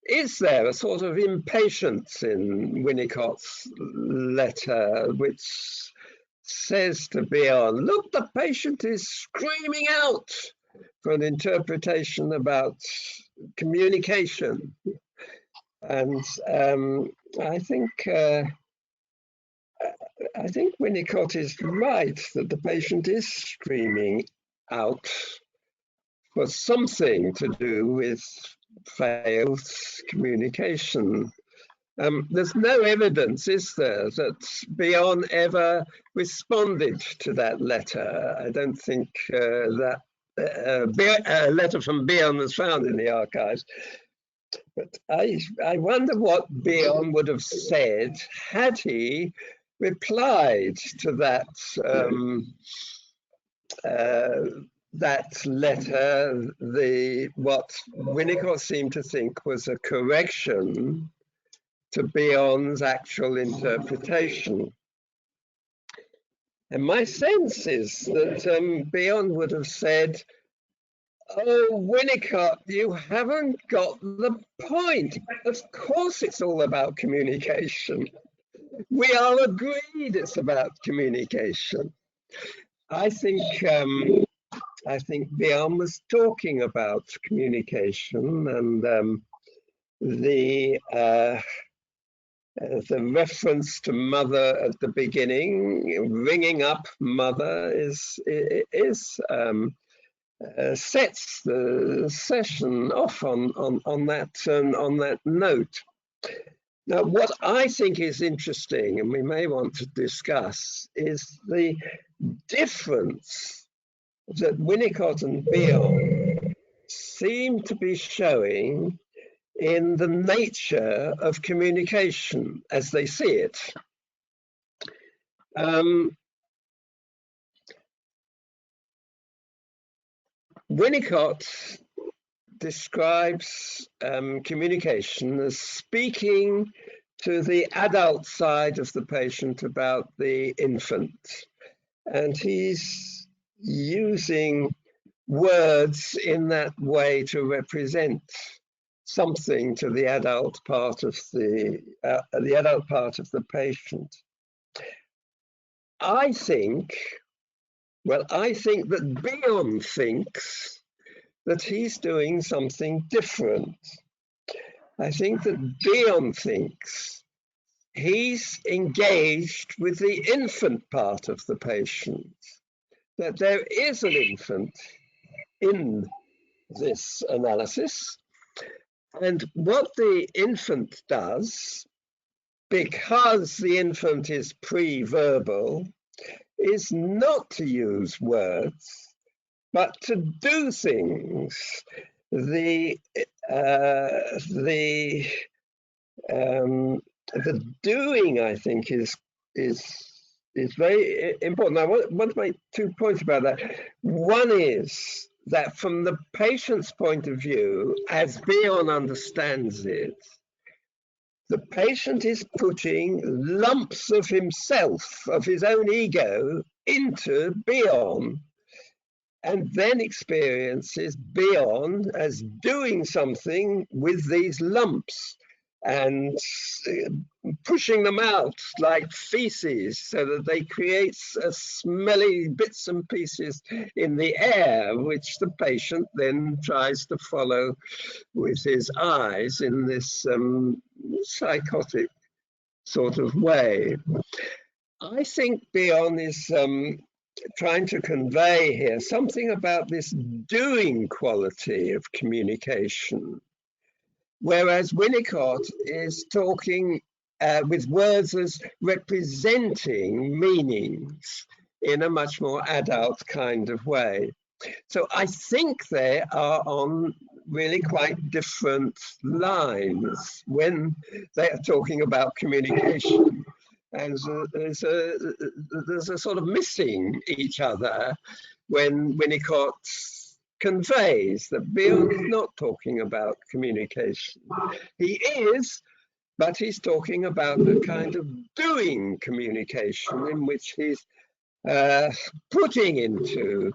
is there a sort of impatience in Winnicott's letter, which says to Bion, look, the patient is screaming out for an interpretation about communication. And I think Winnicott is right that the patient is screaming out for something to do with failed communication. There's no evidence, is there, that Bion ever responded to that letter. I don't think that a letter from Bion was found in the archives. But I wonder what Bion would have said had he replied to that that letter, what Winnicott seemed to think was a correction to Bion's actual interpretation. And my sense is that Bion would have said, "Oh, Winnicott, you haven't got the point. Of course it's all about communication. We all agreed it's about communication." I think Bion was talking about communication, and the reference to mother at the beginning, ringing up mother, sets the session off on that note. Now, what I think is interesting, and we may want to discuss, is the difference that Winnicott and Bion seem to be showing in the nature of communication as they see it. Winnicott describes communication as speaking to the adult side of the patient about the infant. And he's using words in that way to represent something to the adult part of the patient. I think that Bion thinks that he's doing something different. I think that Bion thinks he's engaged with the infant part of the patient, that there is an infant in this analysis. And what the infant does, because the infant is pre-verbal, is not to use words, but to do things. The doing, I think, is very important. Now, I want to make 2 points about that. One is that from the patient's point of view, as Bion understands it, the patient is putting lumps of himself, of his own ego, into Bion, and then experiences Bion as doing something with these lumps and pushing them out like feces so that they create smelly bits and pieces in the air, which the patient then tries to follow with his eyes in this psychotic sort of way. I think Bion is trying to convey here something about this doing quality of communication, whereas Winnicott is talking with words as representing meanings in a much more adult kind of way. So I think they are on really quite different lines when they are talking about communication. And there's a sort of missing each other when Winnicott conveys that Bion is not talking about communication. He is, but he's talking about a kind of doing communication in which he's putting into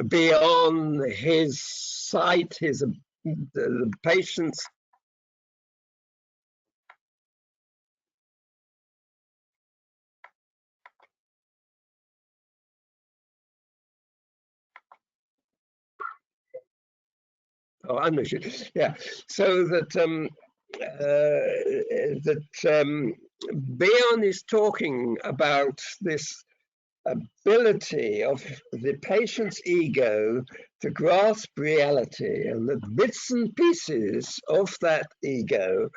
beyond his sight, the patient's yeah. So that Bion is talking about this ability of the patient's ego to grasp reality, and that bits and pieces of that ego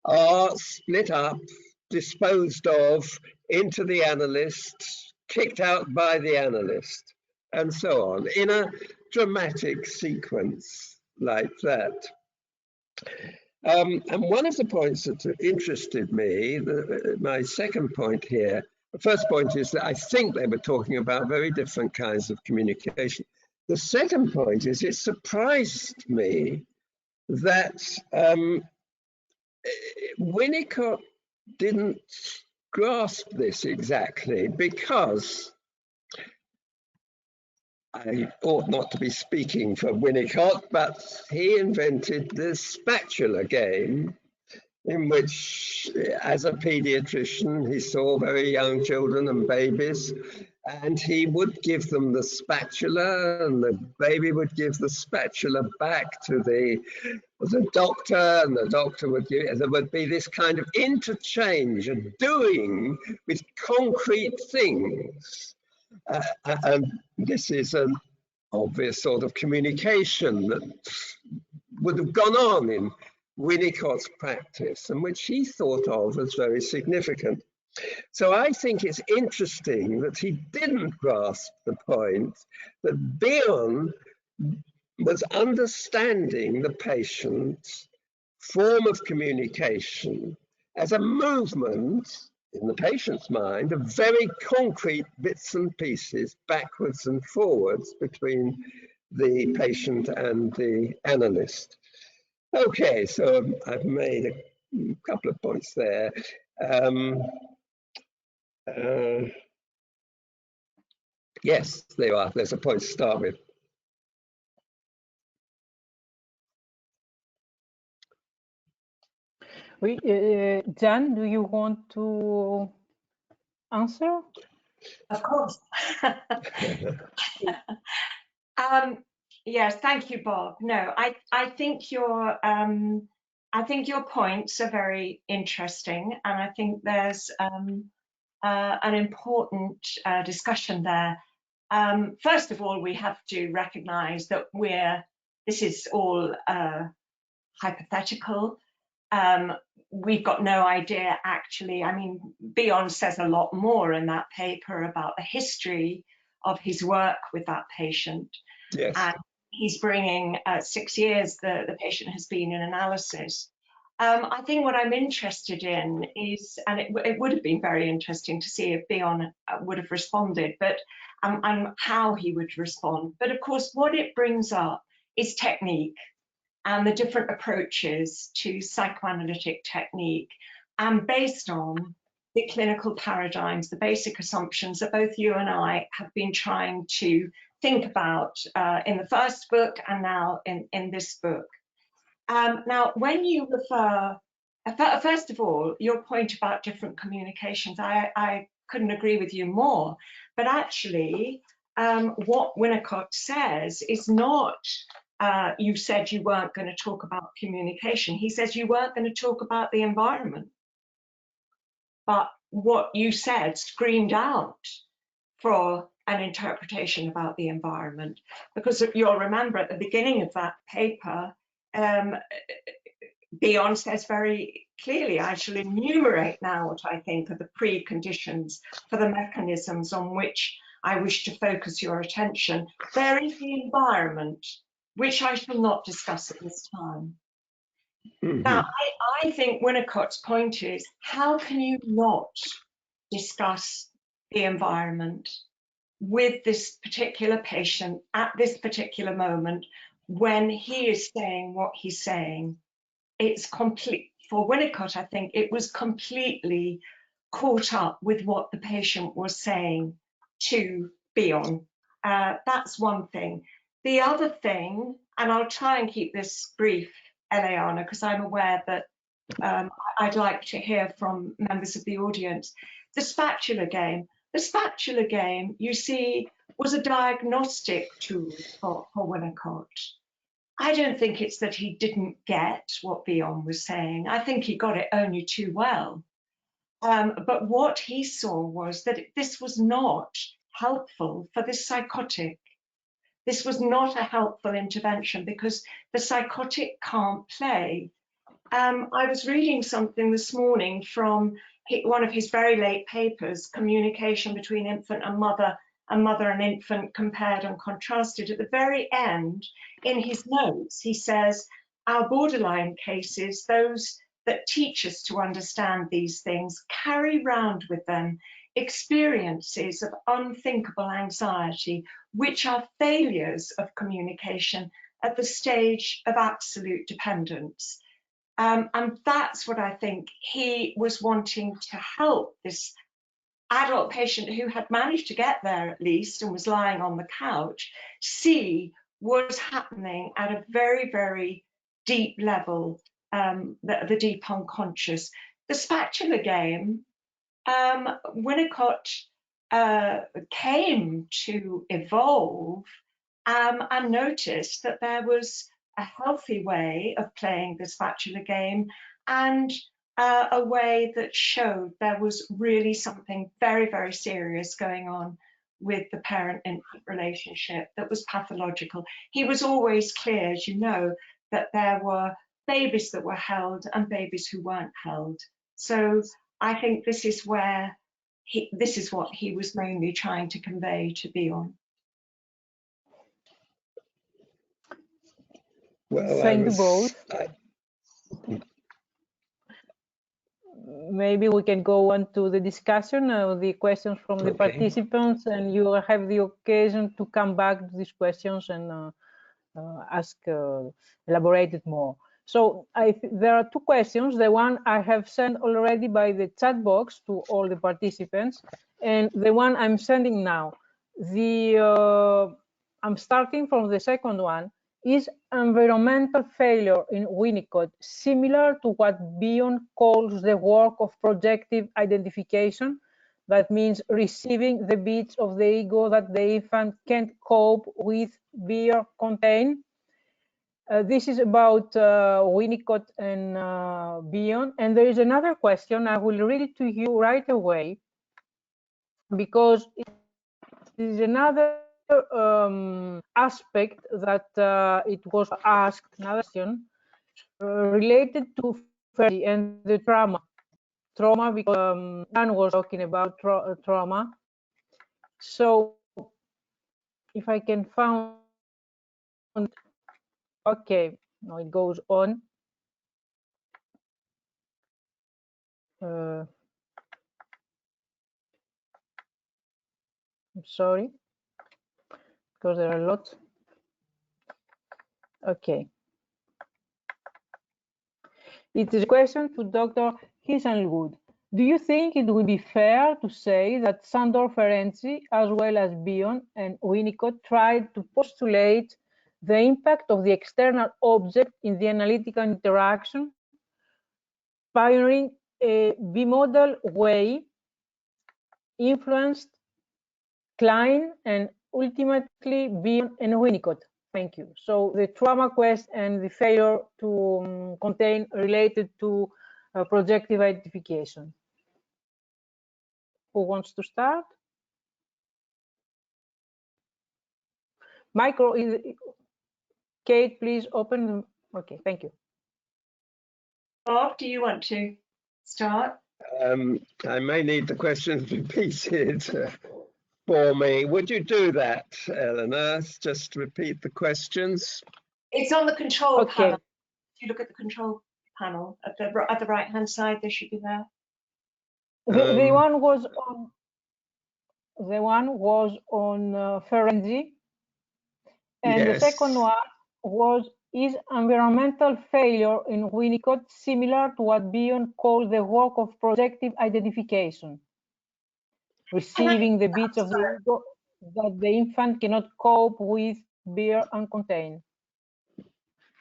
are split up, disposed of into the analyst, kicked out by the analyst, and so on, in a dramatic sequence like that. And one of the points that interested me, my second point here, The first point is that I think they were talking about very different kinds of communication. The second point is it surprised me that Winnicott didn't grasp this exactly, because I ought not to be speaking for Winnicott, but he invented the spatula game, in which, as a pediatrician, he saw very young children and babies, and he would give them the spatula, and the baby would give the spatula back to the doctor, and the doctor would give it. There would be this kind of interchange of doing with concrete things. And this is an obvious sort of communication that would have gone on in Winnicott's practice, and which he thought of as very significant. So I think it's interesting that he didn't grasp the point that Bion was understanding the patient's form of communication as a movement in the patient's mind of very concrete bits and pieces backwards and forwards between the patient and the analyst. Okay, so I've made a couple of points there. Yes, there you are. There's a point to start with. Jan, do you want to answer? Of course. Yes, thank you, Bob. No, I think your points are very interesting, and I think there's an important discussion there. First of all, we have to recognise that this is all hypothetical. We've got no idea, actually. I mean, Bion says a lot more in that paper about the history of his work with that patient. Yes. And he's bringing 6 years the patient has been in analysis. I think what I'm interested in is, and it would have been very interesting to see if Bion would have responded, but and how he would respond. But of course, what it brings up is technique and the different approaches to psychoanalytic technique, and based on the clinical paradigms, the basic assumptions that both you and I have been trying to think about in the first book and now in this book. Now, when you refer, first of all, your point about different communications, I couldn't agree with you more, but actually what Winnicott says is not, you said you weren't going to talk about communication. He says you weren't going to talk about the environment. But what you said screamed out for an interpretation about the environment, because you'll remember at the beginning of that paper, Bion says very clearly, I shall enumerate now what I think are the preconditions for the mechanisms on which I wish to focus your attention. There is the environment, which I shall not discuss at this time. Mm-hmm. Now, I think Winnicott's point is, how can you not discuss the environment with this particular patient at this particular moment when he is saying what he's saying? It's complete. For Winnicott, I think it was completely caught up with what the patient was saying to Bion. That's one thing. The other thing, and I'll try and keep this brief, Eliana, because I'm aware that I'd like to hear from members of the audience. The spatula game. The spatula game, you see, was a diagnostic tool for Winnicott. I don't think it's that he didn't get what Bion was saying. I think he got it only too well. But what he saw was that this was not helpful for this psychotic. This was not a helpful intervention because the psychotic can't play. I was reading something this morning from one of his very late papers, Communication Between Infant and Mother and Infant Compared and Contrasted. At the very end, in his notes, he says, our borderline cases, those that teach us to understand these things, carry round with them experiences of unthinkable anxiety, which are failures of communication at the stage of absolute dependence. And that's what I think he was wanting to help this adult patient who had managed to get there at least and was lying on the couch see was happening at a very, very deep level, the deep unconscious. The spatula game, Winnicott came to evolve and noticed that there was a healthy way of playing the spatula game and a way that showed there was really something very, very serious going on with the parent-infant relationship that was pathological. He was always clear, as you know, that there were babies that were held and babies who weren't held. So I think this is where this is what he was mainly trying to convey to Bion. Well, Thank you both. Maybe we can go on to the discussion, the questions from the participants, and you will have the occasion to come back to these questions and ask, elaborate it more. So there are two questions. The one I have sent already by the chat box to all the participants, and the one I'm sending now. I'm starting from the second one. Is environmental failure in Winnicott similar to what Bion calls the work of projective identification? That means receiving the bits of the ego that the infant can't cope with, bear, contain. This is about Winnicott and Bion. And there is another question. I will read it to you right away because it is another aspect that it was asked, another question related to fertility and the trauma because Dan was talking about trauma. So if I can find, okay, no, it goes on. I'm sorry, because there are a lot. Okay. It is a question to Dr. Hisenwood. Do you think it would be fair to say that Sandor-Ferenczi, as well as Bion and Winnicott, tried to postulate the impact of the external object in the analytical interaction, pioneering a bimodal way, influenced Klein and ultimately Bion and Winnicott? Thank you. So the trauma quest and the failure to contain related to projective identification. Who wants to start? Micro, Kate, please open them. Okay, thank you. Bob, do you want to start? I may need the questions repeated for me. Would you do that, Eleanor? Just repeat the questions. It's on the control panel. If you look at the control panel at the right-hand side, they should be there. The one was on Ferenczi, and yes. The second one was, is environmental failure in Winnicott similar to what Bion called the work of projective identification, receiving the bits of the ego that the infant cannot cope with, bear, and contain?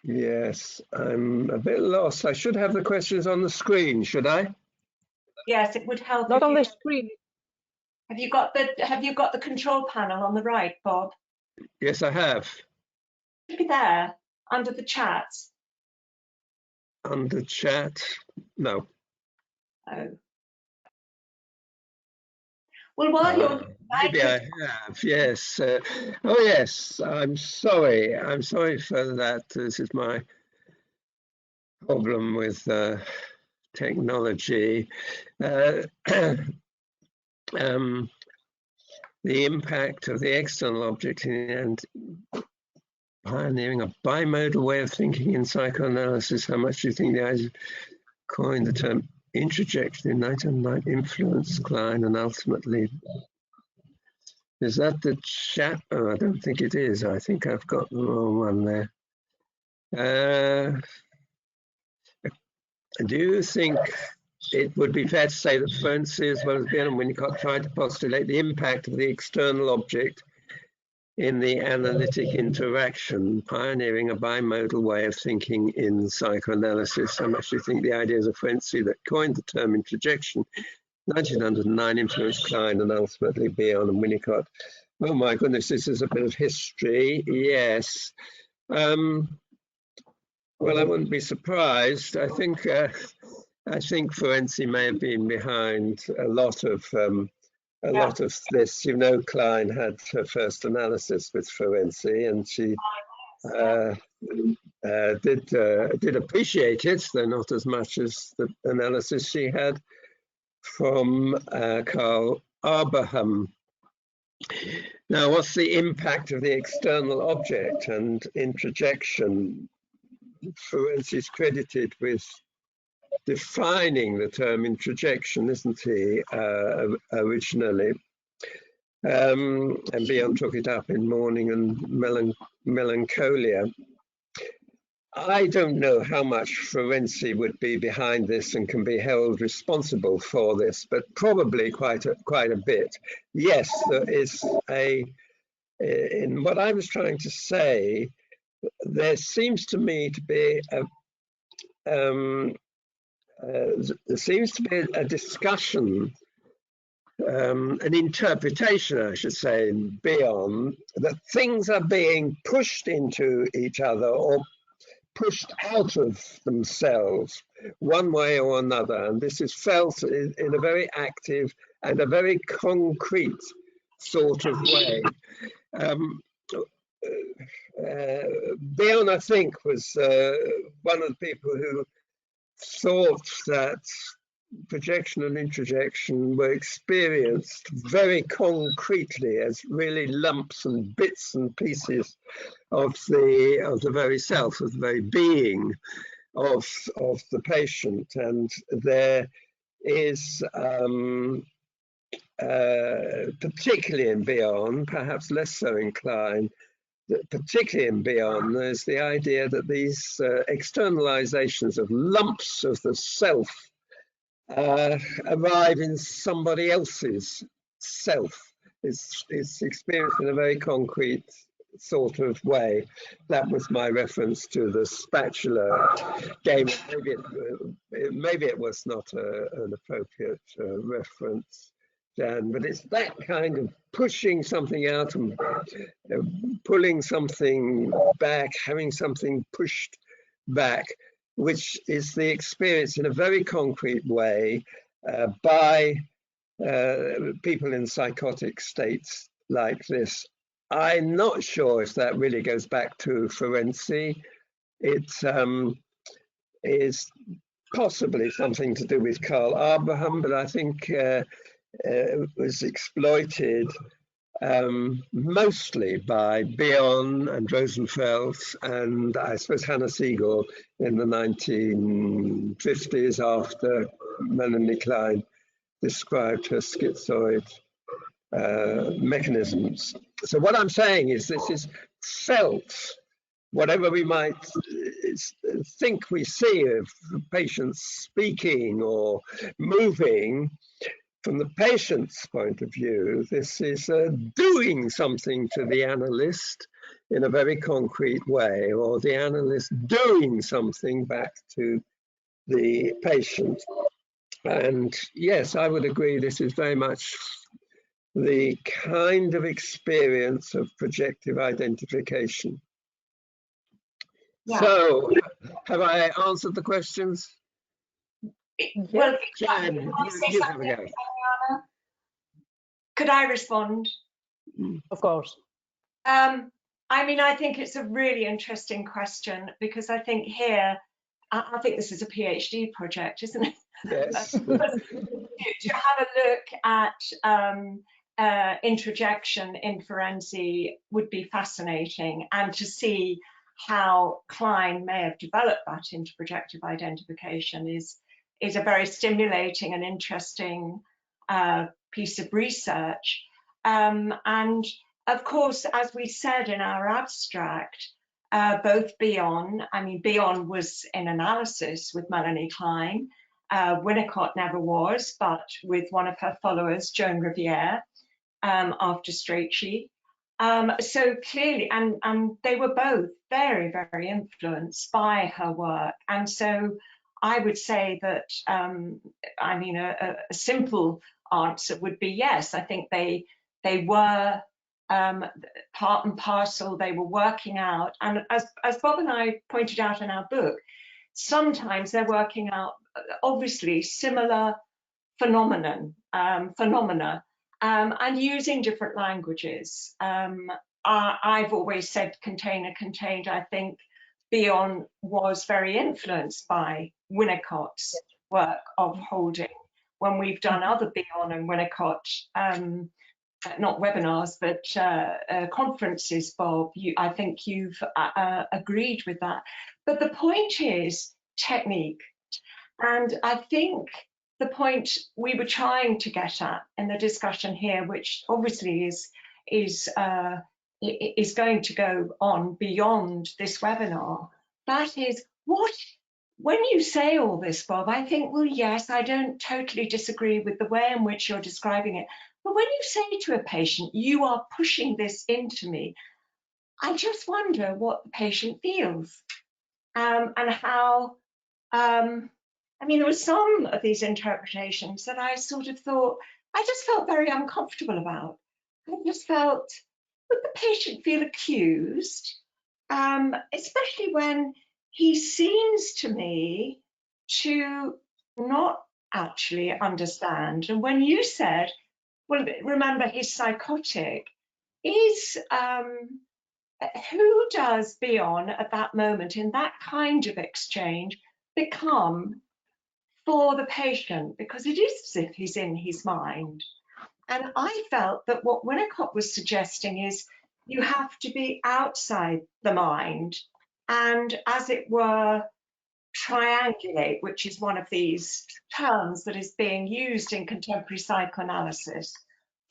Yes, I'm a bit lost. I should have the questions on the screen, should I? Yes, it would help. Not on the screen. Have you got the control panel on the right, Bob? Yes, I have. It should be there under the chat. Under chat? No. Oh. Well, while you're maybe I have. Yes. Oh, yes. I'm sorry. I'm sorry for that. This is my problem with technology. The impact of the external object and pioneering a bimodal way of thinking in psychoanalysis. How much do you think the eyes coined the term Introjection in 1909 influenced Klein and ultimately. Is that the chat? Oh, I don't think it is. I think I've got the wrong one there. Do you think it would be fair to say that Ferenczi, as well as Bion and Winnicott, tried to postulate the impact of the external object in the analytic interaction, pioneering a bimodal way of thinking in psychoanalysis? I actually think the ideas of Ferenczi that coined the term introjection, 1909, influenced Klein and ultimately Bion and Winnicott. Oh my goodness, this is a bit of history. Yes. Well, I wouldn't be surprised. I think Ferenczi may have been behind a lot of this. You know, Klein had her first analysis with Ferenczi, and she did appreciate it, though not as much as the analysis she had from Carl Abraham. Now, what's the impact of the external object and introjection? Ferenczi is credited with defining the term introjection, isn't he, originally? And Bion took it up in Mourning and Melancholia. I don't know how much Ferenczi would be behind this and can be held responsible for this, but probably quite a bit. Yes, there is in what I was trying to say, there seems to me to be there seems to be a discussion, an interpretation, I should say, in Bion, that things are being pushed into each other or pushed out of themselves one way or another. And this is felt in a very active and a very concrete sort of way. Bion, I think, was one of the people who thought that projection and introjection were experienced very concretely as really lumps and bits and pieces of the very self, of the very being of the patient. And there is particularly in Bion, perhaps less so in Klein, particularly in Bion, there's the idea that these externalizations of lumps of the self arrive in somebody else's self. It's experienced in a very concrete sort of way. That was my reference to the spatula game. Maybe it was not an appropriate reference, Dan, but it's that kind of pushing something out and pulling something back, having something pushed back, which is the experience in a very concrete way by people in psychotic states like this. I'm not sure if that really goes back to Ferenczi. It is possibly something to do with Carl Abraham, but I think it was exploited mostly by Bion and Rosenfeld and I suppose Hannah Siegel in the 1950s after Melanie Klein described her schizoid mechanisms. So what I'm saying is this is felt, whatever we might think we see of patients speaking or moving. From the patient's point of view, this is doing something to the analyst in a very concrete way, or the analyst doing something back to the patient. And yes, I would agree, this is very much the kind of experience of projective identification. Yeah. So, have I answered the questions? Well, Jan, you have a go. Could I respond? Of course. I mean, I think it's a really interesting question because I think here, I think this is a PhD project, isn't it? Yes. To have a look at introjection in Ferenczi would be fascinating, and to see how Klein may have developed that into projective identification is is a very stimulating and interesting piece of research. And of course, as we said in our abstract, both Bion was in analysis with Melanie Klein. Winnicott never was, but with one of her followers, Joan Riviere, after Strachey. So clearly, and they were both very, very influenced by her work. And so I would say that, a simple answer would be yes. I think they were part and parcel. They were working out, and as Bob and I pointed out in our book, sometimes they're working out obviously similar phenomena, and using different languages. I've always said container contained. I think Bion was very influenced by Winnicott's work of holding. When we've done other Bion and Winnicott, not webinars, but conferences, Bob, I think you've agreed with that. But the point is technique. And I think the point we were trying to get at in the discussion here, which obviously is going to go on beyond this webinar, that is when you say all this, Bob, I think, well, yes, I don't totally disagree with the way in which you're describing it. But when you say to a patient, you are pushing this into me, I just wonder what the patient feels and how, there were some of these interpretations that I sort of thought, I just felt very uncomfortable about. I just felt, would the patient feel accused? Especially when he seems to me to not actually understand. And when you said, well, remember he's psychotic, who does Bion at that moment in that kind of exchange become for the patient? Because it is as if he's in his mind. And I felt that what Winnicott was suggesting is you have to be outside the mind and, as it were, triangulate, which is one of these terms that is being used in contemporary psychoanalysis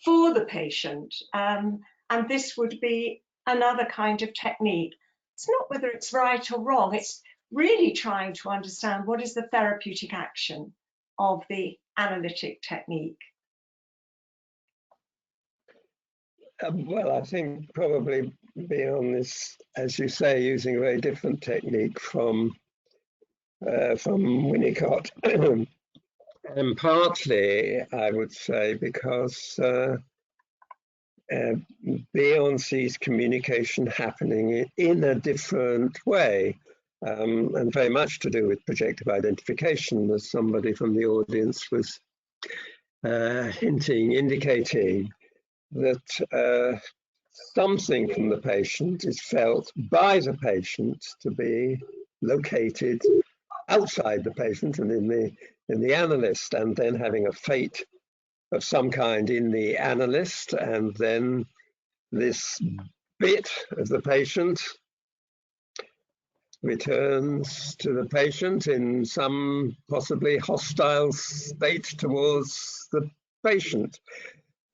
for the patient. And this would be another kind of technique. It's not whether it's right or wrong, it's really trying to understand what is the therapeutic action of the analytic technique. Well, I think probably Bion is, as you say, using a very different technique from Winnicott, and partly, I would say, because Bion sees communication happening in a different way, and very much to do with projective identification, as somebody from the audience was indicating that something from the patient is felt by the patient to be located outside the patient and in the analyst, and then having a fate of some kind in the analyst, and then this bit of the patient returns to the patient in some possibly hostile state towards the patient.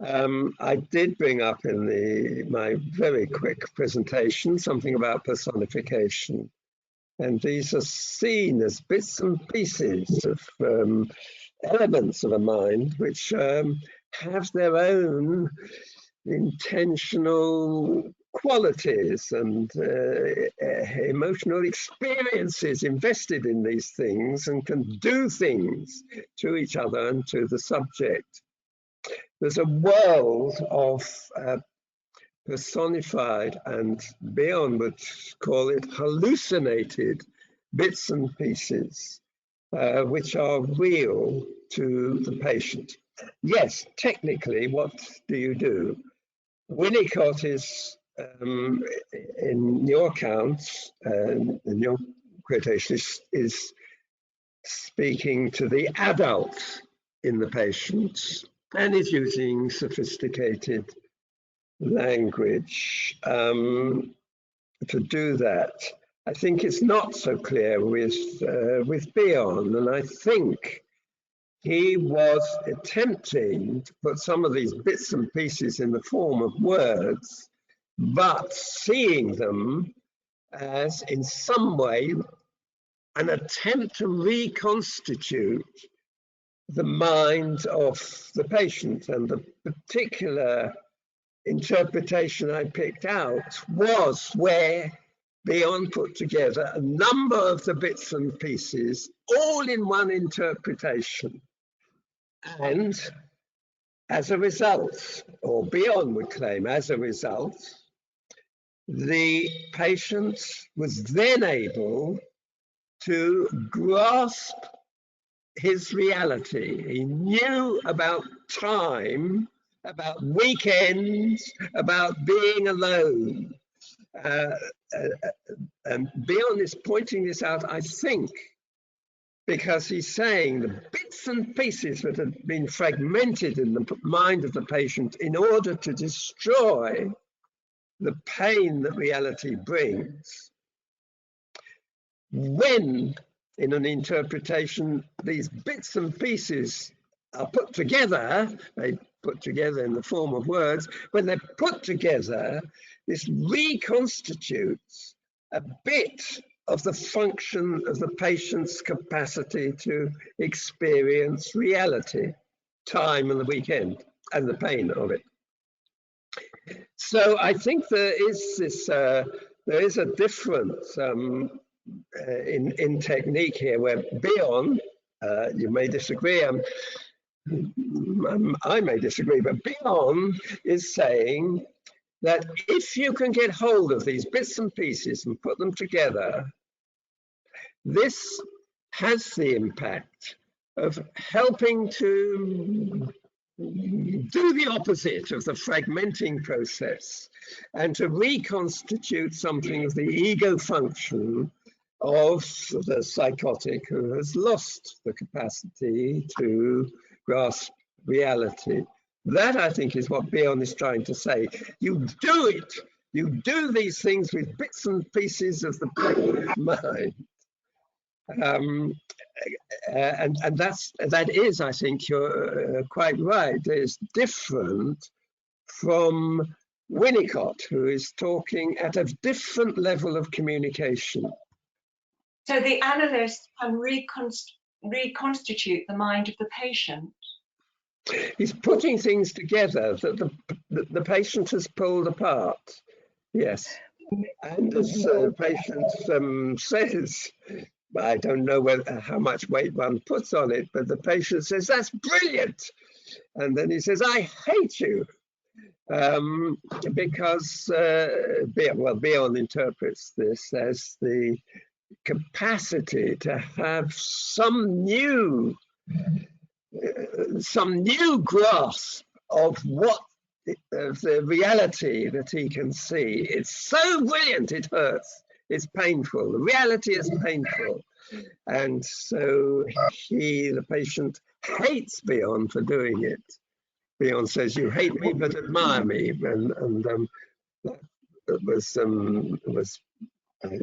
I did bring up in my very quick presentation something about personification, and these are seen as bits and pieces of elements of a mind which have their own intentional qualities and emotional experiences invested in these things, and can do things to each other and to the subject. There's a world of personified, and Bion would call it hallucinated, bits and pieces, which are real to the patient. Yes, technically, what do you do? Winnicott is, in your accounts, in your quotation, is speaking to the adult in the patient, and is using sophisticated language to do that. I think it's not so clear with Bion, and I think he was attempting to put some of these bits and pieces in the form of words, but seeing them as in some way an attempt to reconstitute the mind of the patient. And the particular interpretation I picked out was where Bion put together a number of the bits and pieces all in one interpretation. And as a result, or Bion would claim as a result, the patient was then able to grasp his reality. He knew about time, about weekends, about being alone. And Bion is pointing this out, I think, because he's saying the bits and pieces that have been fragmented in the mind of the patient in order to destroy the pain that reality brings. When, in an interpretation, these bits and pieces are put together, they put together in the form of words, when they're put together, this reconstitutes a bit of the function of the patient's capacity to experience reality, time and the weekend, and the pain of it. So I think there is this, there is a difference in technique here, where Bion, you may disagree, I may disagree, but Bion is saying that if you can get hold of these bits and pieces and put them together, this has the impact of helping to do the opposite of the fragmenting process and to reconstitute something of the ego function of the psychotic who has lost the capacity to grasp reality. That, I think, is what Bion is trying to say. You do it. You do these things with bits and pieces of the mind. And that is, I think you're quite right, is different from Winnicott, who is talking at a different level of communication. So the analyst can reconstitute the mind of the patient. He's putting things together that the patient has pulled apart. Yes. And as the patient says, I don't know how much weight one puts on it, but the patient says, that's brilliant. And then he says, I hate you. Because, Bion interprets this as the capacity to have some new grasp of what of the reality that he can see. It's so brilliant, it hurts. It's painful. The reality is painful. And so the patient hates Bion for doing it. Bion says, you hate me, but admire me. And that was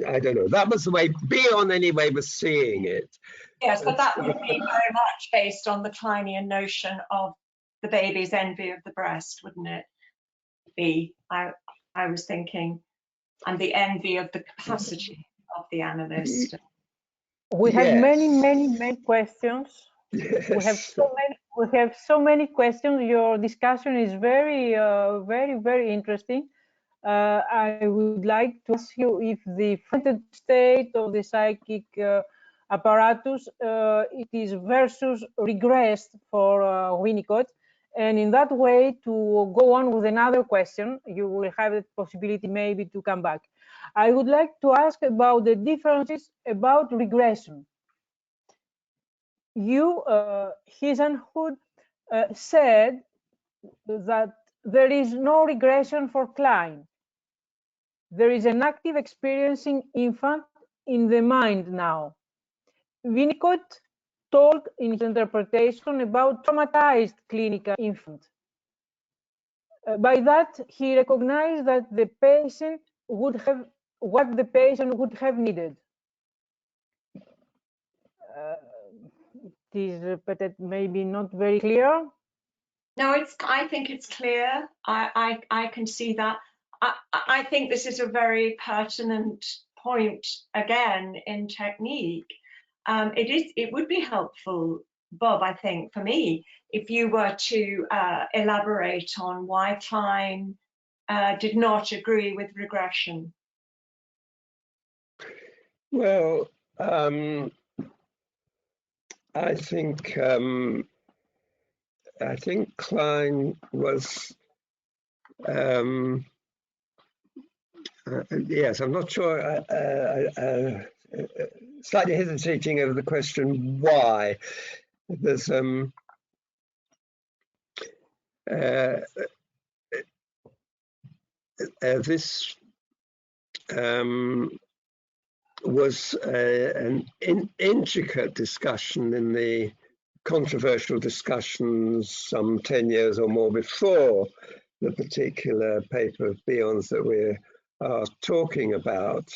I don't know. That was the way Bion, anyway, was seeing it. Yes, but that would be very much based on the Kleinian notion of the baby's envy of the breast, wouldn't it be? I was thinking, and the envy of the capacity of the analyst. We have many questions. Yes. We have so many questions. Your discussion is very, very interesting. I would like to ask you if the fragmented state of the psychic apparatus it is versus regressed for Winnicott, and in that way to go on with another question. You will have the possibility maybe to come back. I would like to ask about the differences about regression. You, Hisenhood, said that there is no regression for Klein. There is an active experiencing infant in the mind now. Winnicott talked in his interpretation about traumatized clinical infant. By that, he recognized that the patient would have what the patient would have needed. is maybe not very clear. No, I think it's clear. I can see that. I think this is a very pertinent point again in technique. It would be helpful, Bob, I think, for me, if you were to elaborate on why Klein did not agree with regression. Well, I think Klein was yes, I'm not sure. Slightly hesitating over the question why. There's this was an intricate discussion in the controversial discussions some 10 years or more before the particular paper of Bion's that we are talking about.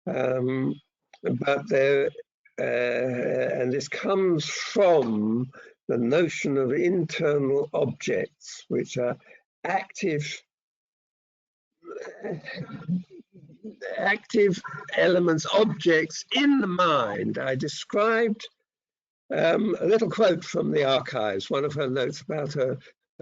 But there, and this comes from the notion of internal objects, which are active elements, objects in the mind. I described a little quote from the archives, one of her notes about a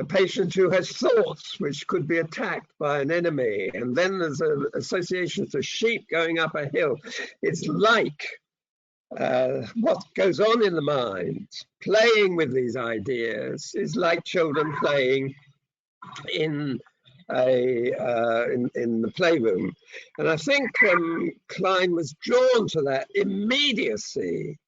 patient who has thoughts which could be attacked by an enemy, and then there's an association to sheep going up a hill. It's like what goes on in the mind, playing with these ideas, is like children playing in the playroom. And I think Klein was drawn to that immediacy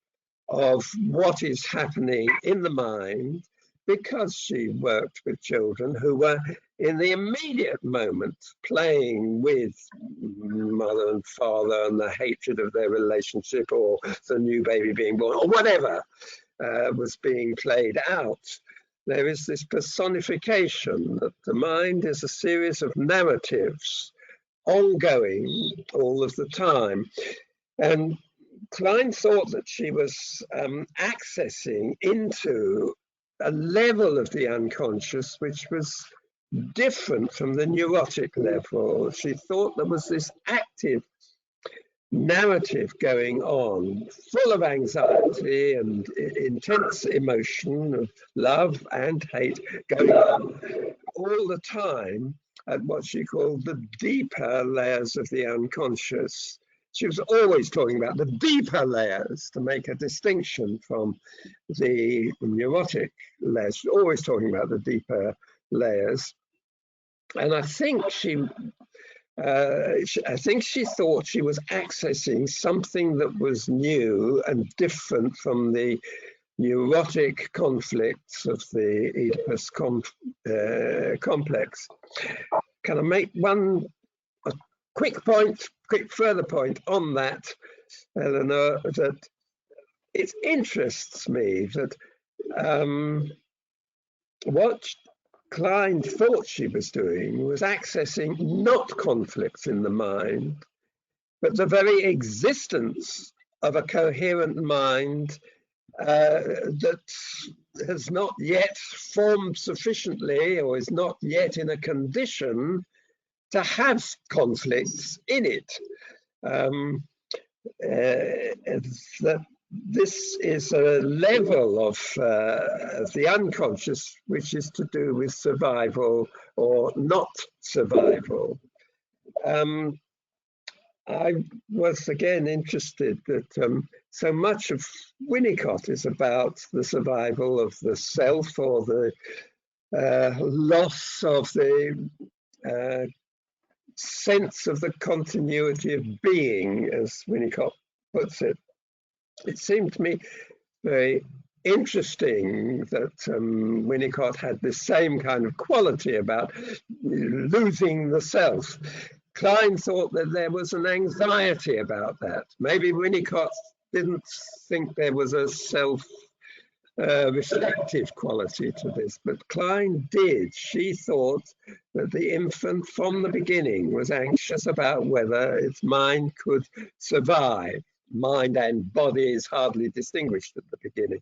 of what is happening in the mind because she worked with children who were in the immediate moment playing with mother and father and the hatred of their relationship or the new baby being born or whatever was being played out. There is this personification that the mind is a series of narratives ongoing all of the time. And Klein thought that she was accessing into a level of the unconscious which was different from the neurotic level. She thought there was this active narrative going on, full of anxiety and intense emotion of love and hate going on all the time at what she called the deeper layers of the unconscious. She was always talking about the deeper layers to make a distinction from the neurotic layers. She was always talking about the deeper layers. And I think she thought she was accessing something that was new and different from the neurotic conflicts of the Oedipus complex. Can I make a quick further point on that, Eleanor, that it interests me that what Klein thought she was doing was accessing not conflicts in the mind, but the very existence of a coherent mind that has not yet formed sufficiently or is not yet in a condition to have conflicts in it. That this is a level of the unconscious which is to do with survival or not survival. I was again interested that so much of Winnicott is about the survival of the self or the loss of the sense of the continuity of being, as Winnicott puts it. It seemed to me very interesting that Winnicott had the same kind of quality about losing the self. Klein thought that there was an anxiety about that. Maybe Winnicott didn't think there was a self-reflective quality to this, but Klein did. She thought that the infant from the beginning was anxious about whether its mind could survive. Mind and body is hardly distinguished at the beginning.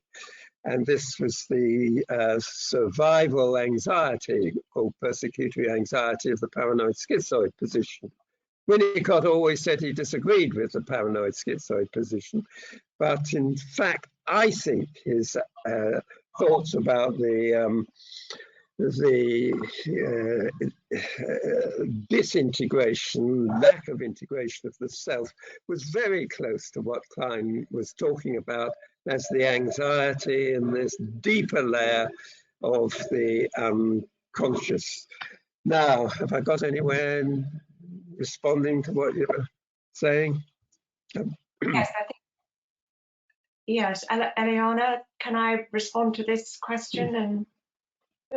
And this was the survival anxiety or persecutory anxiety of the paranoid schizoid position. Winnicott always said he disagreed with the paranoid schizoid position, but in fact, I think his thoughts about the disintegration, lack of integration of the self was very close to what Klein was talking about as the anxiety and this deeper layer of the unconscious. Now, have I got anywhere in responding to what you were saying? Yes, I think. Yes, Eliana, can I respond to this question? And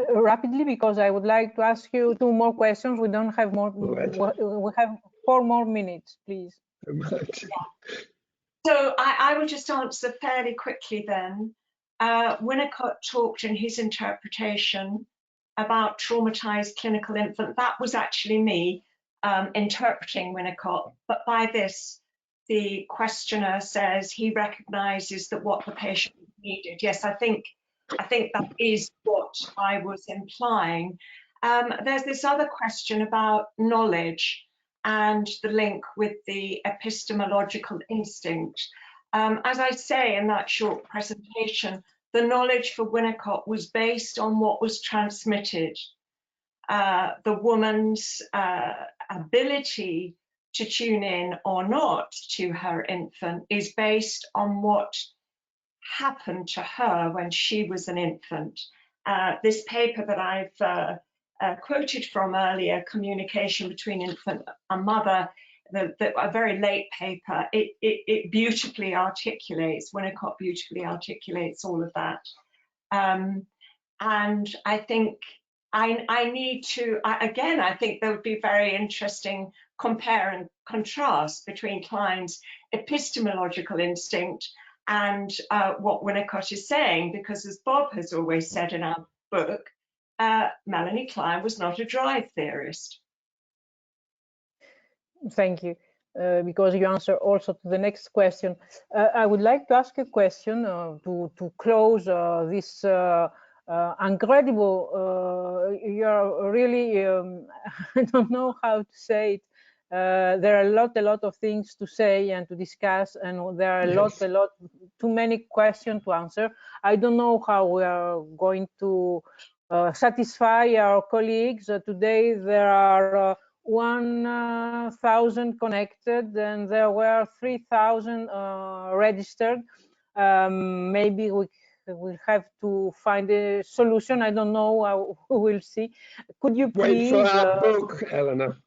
rapidly, because I would like to ask you 2 more questions. We don't have more. Right. We have 4 more minutes, please. Right. so I will just answer fairly quickly then. Winnicott talked in his interpretation about traumatized clinical infant. That was actually me interpreting Winnicott, but by this, the questioner says he recognizes that what the patient needed. Yes, I think that is what I was implying. There's this other question about knowledge and the link with the epistemological instinct. As I say in that short presentation, the knowledge for Winnicott was based on what was transmitted. The woman's ability to tune in or not to her infant is based on what happened to her when she was an infant. This paper that I've quoted from earlier, Communication Between Infant and Mother, a very late paper, it beautifully articulates, Winnicott beautifully articulates all of that. And I think I need to, again, I think there would be very interesting compare and contrast between Klein's epistemological instinct and what Winnicott is saying, because as Bob has always said in our book, Melanie Klein was not a drive theorist. Thank you, because you answer also to the next question. I would like to ask a question to close this incredible, you're really, I don't know how to say it. There are a lot of things to say and to discuss, and there are a lot, too many questions to answer. I don't know how we are going to satisfy our colleagues. Today there are 1,000 connected, and there were 3,000 registered. Maybe we'll have to find a solution. I don't know. We'll see. Could you please wait for our book, Eleanor?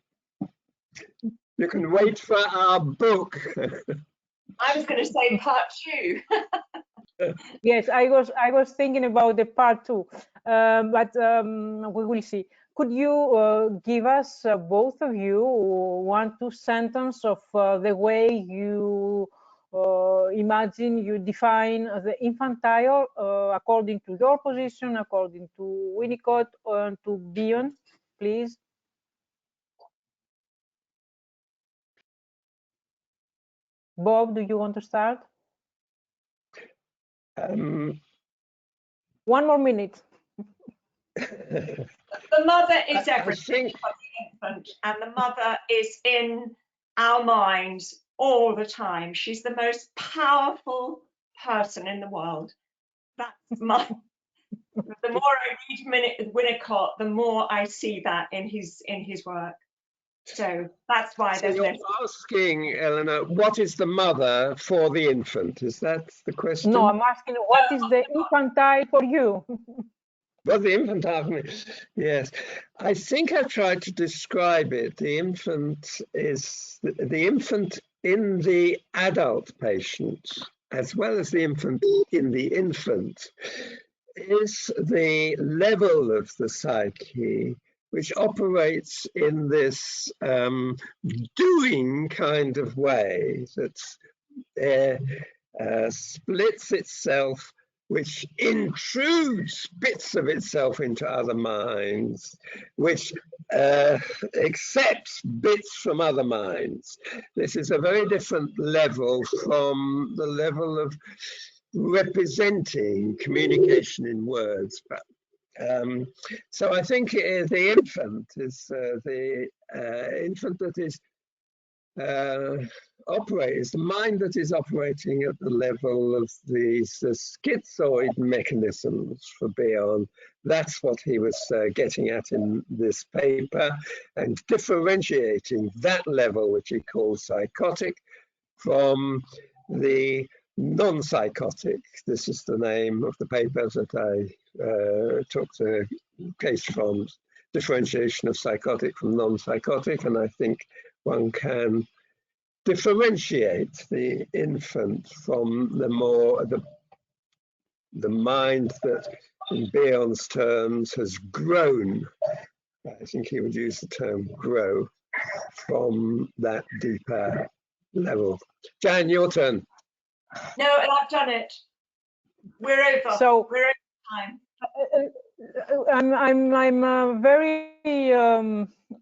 You can wait for our book. I was going to say part 2. Yes, I was thinking about the part 2, but we will see. Could you give us, both of you, 1-2 sentences of the way you imagine, you define the infantile according to your position, according to Winnicott, and to Bion, please? Bob, do you want to start? 1 more minute. The mother is everything for the infant, and the mother is in our minds all the time. She's the most powerful person in the world. That's my. The more I read Winnicott, the more I see that in his work. So that's why So there's you're asking, Eleanor, what is the mother for the infant? Is that the No, I'm asking what is the infantile for you? Well, the infantile for me, yes. I think I tried to describe it. The infant is the infant in the adult patient, as well as the infant in the infant, is the level of the psyche which operates in this doing kind of way that splits itself, which intrudes bits of itself into other minds, which accepts bits from other minds. This is a very different level from the level of representing communication in words. But so I think the infant is the infant that is is the mind that is operating at the level of these schizoid mechanisms for Bion. That's what he was getting at in this paper, and differentiating that level, which he calls psychotic, from the non-psychotic. This is the name of the paper that I took the case from, differentiation of psychotic from non-psychotic, and I think one can differentiate the infant from the more the mind that in Bion's terms has grown. I think he would use the term grow from that deeper level. Jan, your turn. No, I've done it. We're over. So we're over time. I'm very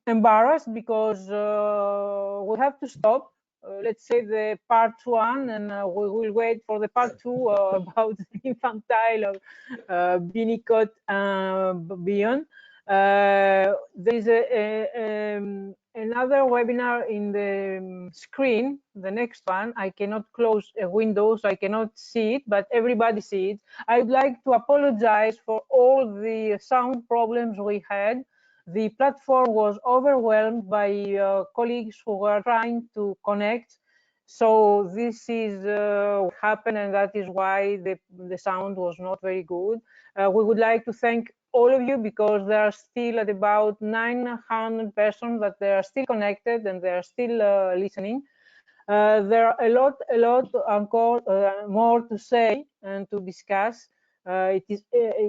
embarrassed because we have to stop. Let's say the part 1, and we will wait for the part 2 about Infantile, Winnicott, Bion. There is another webinar in the screen, the next one. I cannot close a window, so I cannot see it, but everybody sees it. I would like to apologize for all the sound problems we had. The platform was overwhelmed by colleagues who were trying to connect. So this is what happened, and that is why the sound was not very good. We would like to thank all of you, because there are still at about 900 persons that they are still connected and they are still listening. There are a lot more to say and to discuss. It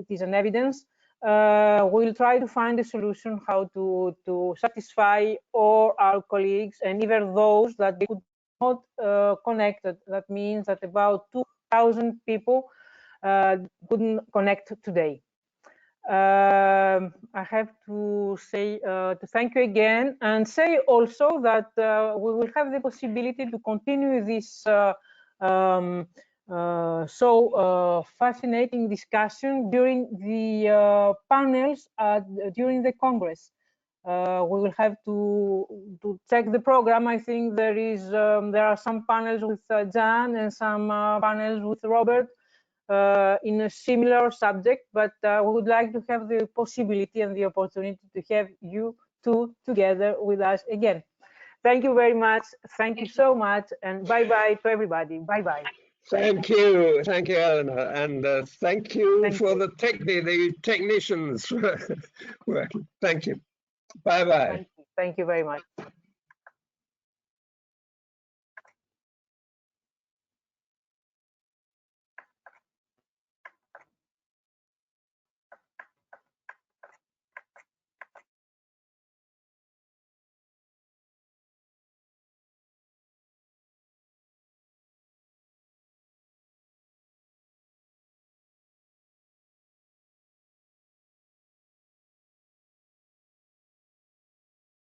is an evidence. We'll try to find a solution how to satisfy all our colleagues, and even those that they could not connect. That means that about 2,000 people couldn't connect today. I have to say to thank you again, and say also that we will have the possibility to continue this fascinating discussion during the panels during the Congress. We will have to check the program. I think there are some panels with Jan and some panels with Robert in a similar subject, but we would like to have the possibility and the opportunity to have you two together with us again. Thank you very much. Thank you so much, and bye-bye to everybody. Bye-bye. Thank you, Eleanor, and thank you for the technicians working. Thank you. Bye-bye. Thank you very much.